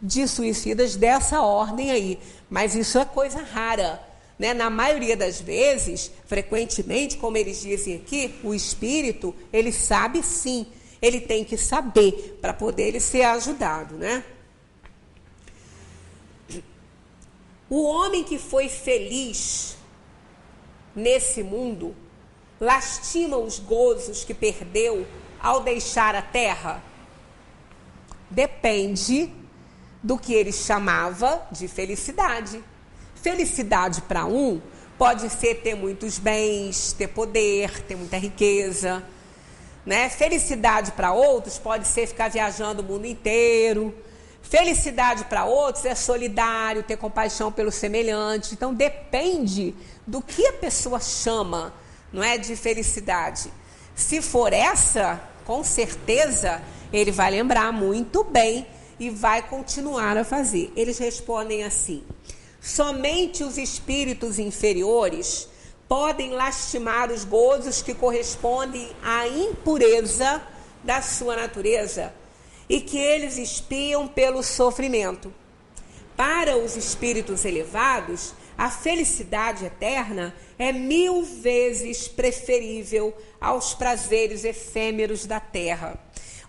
de suicidas dessa ordem aí. Mas isso é coisa rara, né? Na maioria das vezes, frequentemente, como eles dizem aqui, o espírito, ele sabe sim, ele tem que saber para poder ele ser ajudado, né? O homem que foi feliz nesse mundo lastima os gozos que perdeu ao deixar a terra? Depende do que ele chamava de felicidade. Felicidade para um pode ser ter muitos bens, ter poder, ter muita riqueza, né? Felicidade para outros pode ser ficar viajando o mundo inteiro. Felicidade para outros é solidário, ter compaixão pelo semelhante. Então depende do que a pessoa chama, não é, de felicidade. Se for essa, com certeza ele vai lembrar muito bem e vai continuar a fazer. Eles respondem assim: somente os espíritos inferiores podem lastimar os gozos que correspondem à impureza da sua natureza e que eles espiam pelo sofrimento. Para os espíritos elevados, a felicidade eterna é 1000 vezes preferível aos prazeres efêmeros da terra.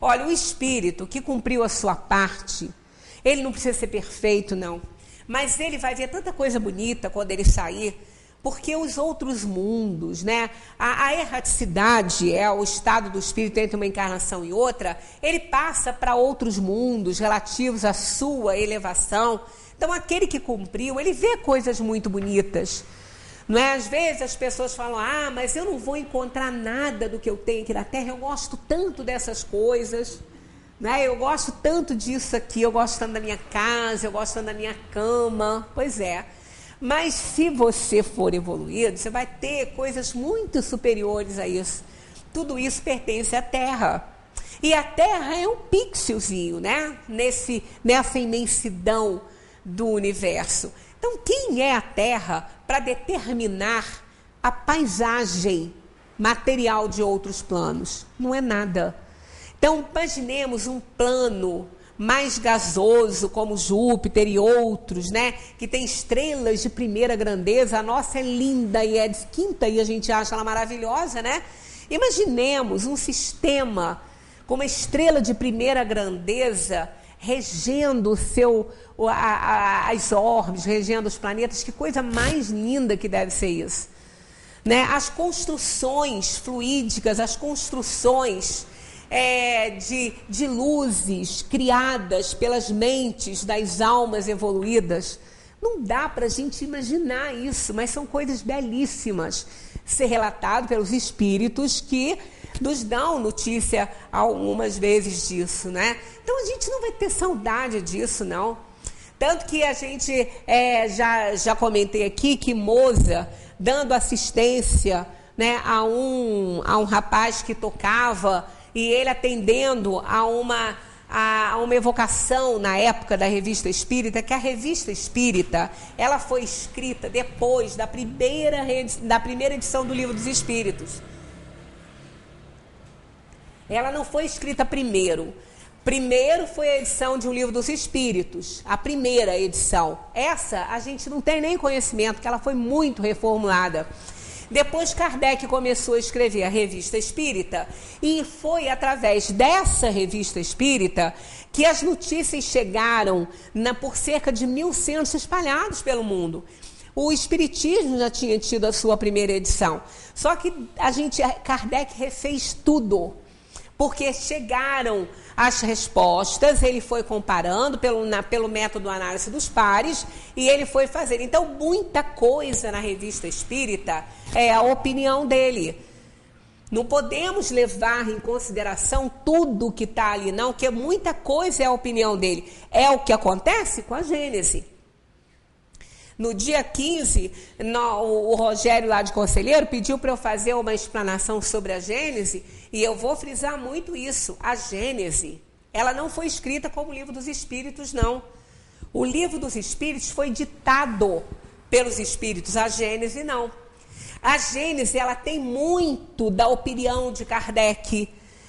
Olha, o espírito que cumpriu a sua parte, ele não precisa ser perfeito, não. Mas ele vai ver tanta coisa bonita quando ele sair, porque os outros mundos, né? A erraticidade é o estado do espírito entre uma encarnação e outra. Ele passa para outros mundos relativos à sua elevação. Então, aquele que cumpriu, ele vê coisas muito bonitas. Não é? Às vezes as pessoas falam: ah, mas eu não vou encontrar nada do que eu tenho aqui na Terra, eu gosto tanto dessas coisas, né? Eu gosto tanto disso aqui, eu gosto tanto da minha casa, eu gosto tanto da minha cama. Pois é, mas se você for evoluído, você vai ter coisas muito superiores a isso. Tudo isso pertence à Terra. E a Terra é um pixelzinho, né? Nessa imensidão do universo. Então, quem é a Terra para determinar a paisagem material de outros planos? Não é nada. Então, imaginemos um plano mais gasoso, como Júpiter e outros, né? Que tem estrelas de primeira grandeza. A nossa é linda e é de quinta e a gente acha ela maravilhosa, né? Imaginemos um sistema com uma estrela de primeira grandeza regendo as orbes, regendo os planetas. Que coisa mais linda que deve ser isso, né? As construções fluídicas, as construções de luzes criadas pelas mentes das almas evoluídas. Não dá para a gente imaginar isso, mas são coisas belíssimas ser relatado pelos espíritos que nos dão notícia algumas vezes disso, né? Então a gente não vai ter saudade disso, não. Tanto que a gente já comentei aqui que Moza, dando assistência, né, a um rapaz que tocava, e ele atendendo a uma evocação na época da Revista Espírita, que a Revista Espírita ela foi escrita depois da primeira edição do Livro dos Espíritos. Ela não foi escrita primeiro. Primeiro foi a edição de um Livro dos Espíritos, a primeira edição. Essa a gente não tem nem conhecimento, porque ela foi muito reformulada. Depois Kardec começou a escrever a Revista Espírita, e foi através dessa Revista Espírita que as notícias chegaram por cerca de 1000 centros espalhados pelo mundo. O Espiritismo já tinha tido a sua primeira edição, só que Kardec refez tudo, porque chegaram as respostas, ele foi comparando pelo método análise dos pares, e ele foi fazer. Então, muita coisa na Revista Espírita é a opinião dele. Não podemos levar em consideração tudo que está ali, não, porque muita coisa é a opinião dele. É o que acontece com a Gênese. No dia 15, o Rogério lá de Conselheiro pediu para eu fazer uma explanação sobre a Gênese, e eu vou frisar muito isso. A Gênese, ela não foi escrita como o Livro dos Espíritos, não. O Livro dos Espíritos foi ditado pelos Espíritos, a Gênese não. A Gênese, ela tem muito da opinião de Kardec.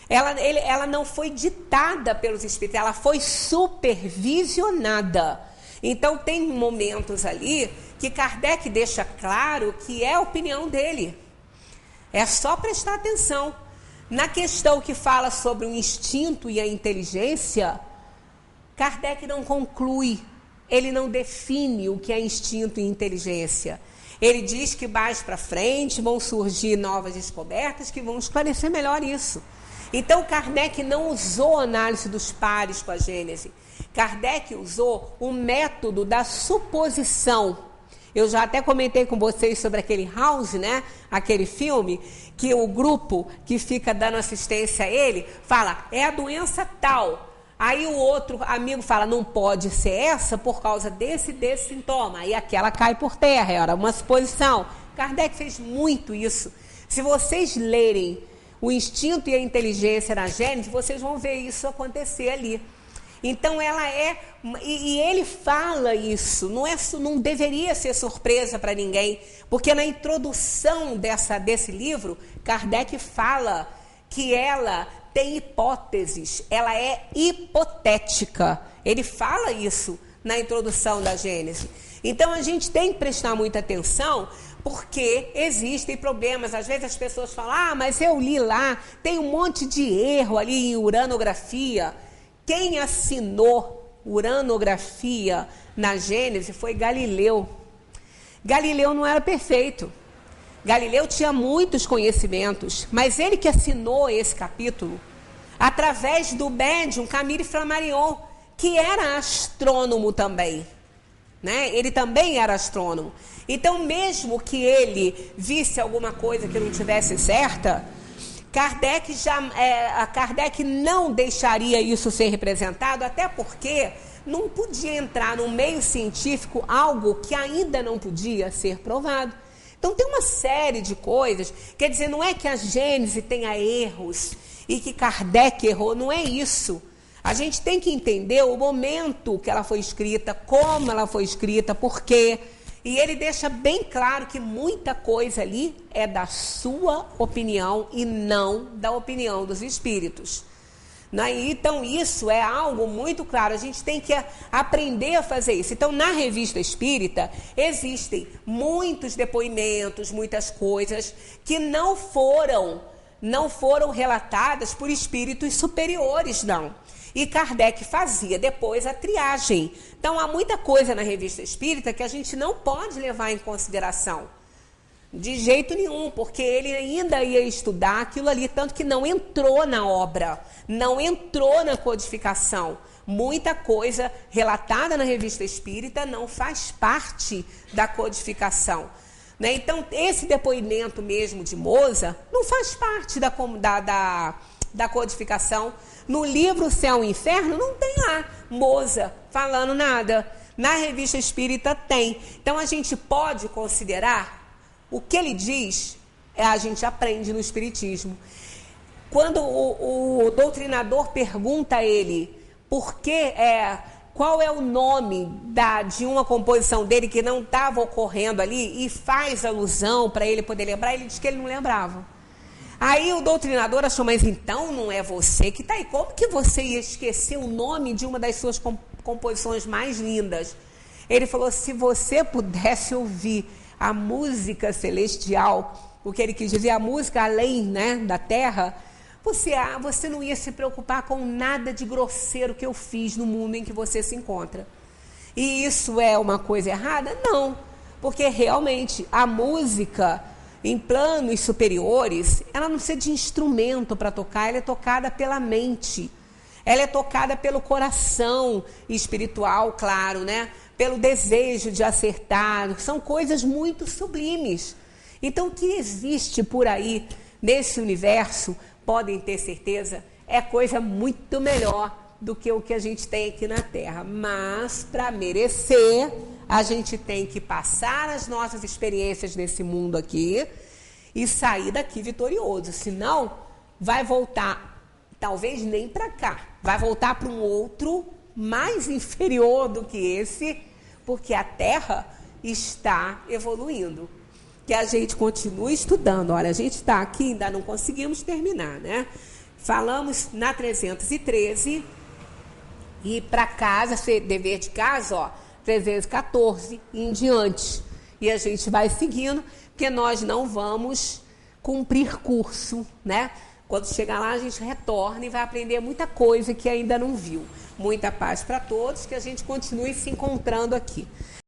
Ela não foi ditada pelos Espíritos, ela foi supervisionada. Então, tem momentos ali que Kardec deixa claro que é a opinião dele. É só prestar atenção. Na questão que fala sobre o instinto e a inteligência, Kardec não conclui ele não define o que é instinto e inteligência. Ele diz que mais para frente vão surgir novas descobertas que vão esclarecer melhor isso. Então, Kardec não usou a análise dos pares com a Gênese. Kardec usou o método da suposição. Eu já até comentei com vocês sobre aquele House, né? Aquele filme, que o grupo que fica dando assistência a ele fala, é a doença tal. Aí o outro amigo fala, não pode ser essa por causa desse sintoma. Aí aquela cai por terra, era uma suposição. Kardec fez muito isso. Se vocês lerem O Instinto e a Inteligência na Gênese, vocês vão ver isso acontecer ali. Então ela é, e ele fala isso, não deveria ser surpresa para ninguém, porque na introdução desse livro, Kardec fala que ela tem hipóteses, ela é hipotética. Ele fala isso na introdução da Gênese. Então a gente tem que prestar muita atenção, porque existem problemas. Às vezes as pessoas falam, mas eu li lá, tem um monte de erro ali em uranografia. Quem assinou uranografia na Gênese foi Galileu. Galileu não era perfeito. Galileu tinha muitos conhecimentos, mas ele que assinou esse capítulo através do médium Camille Flammarion, que era astrônomo também, né? Ele também era astrônomo. Então, mesmo que ele visse alguma coisa que não tivesse certa, Kardec não deixaria isso ser representado, até porque não podia entrar no meio científico algo que ainda não podia ser provado. Então tem uma série de coisas, quer dizer, não é que a Gênese tenha erros e que Kardec errou, não é isso. A gente tem que entender o momento que ela foi escrita, como ela foi escrita, por quê. E ele deixa bem claro que muita coisa ali é da sua opinião e não da opinião dos espíritos. Então, isso é algo muito claro. A gente tem que aprender a fazer isso. Então, na Revista Espírita, existem muitos depoimentos, muitas coisas que não foram relatadas por espíritos superiores, não. E Kardec fazia depois a triagem. Então, há muita coisa na Revista Espírita que a gente não pode levar em consideração. De jeito nenhum, porque ele ainda ia estudar aquilo ali, tanto que não entrou na obra, não entrou na codificação. Muita coisa relatada na Revista Espírita não faz parte da codificação. Né? Então, esse depoimento mesmo de Moza não faz parte da codificação. No livro Céu e Inferno não tem lá Moza falando nada. Na Revista Espírita tem. Então a gente pode considerar o que ele diz, a gente aprende no Espiritismo. Quando o doutrinador pergunta a ele qual é o nome de uma composição dele que não estava ocorrendo ali e faz alusão para ele poder lembrar, ele diz que ele não lembrava. Aí o doutrinador achou, mas então não é você que está aí. Como que você ia esquecer o nome de uma das suas composições mais lindas? Ele falou, se você pudesse ouvir a música celestial, o que ele quis dizer, a música além, né, da terra, você não ia se preocupar com nada de grosseiro que eu fiz no mundo em que você se encontra. E isso é uma coisa errada? Não, porque realmente a música em planos superiores, ela não precisa de instrumento para tocar, ela é tocada pela mente. Ela é tocada pelo coração espiritual, claro, né? Pelo desejo de acertar. São coisas muito sublimes. Então, o que existe por aí nesse universo, podem ter certeza, é coisa muito melhor do que o que a gente tem aqui na Terra. Mas, para merecer, a gente tem que passar as nossas experiências nesse mundo aqui e sair daqui vitorioso. Senão, vai voltar, talvez nem para cá, vai voltar para um outro mais inferior do que esse, porque a Terra está evoluindo. Que a gente continue estudando. Olha, a gente está aqui, ainda não conseguimos terminar, né? Falamos na 313 e para casa, dever de casa, ó, 314 e em diante. E a gente vai seguindo, porque nós não vamos cumprir curso, né? Quando chegar lá, a gente retorna e vai aprender muita coisa que ainda não viu. Muita paz para todos, que a gente continue se encontrando aqui.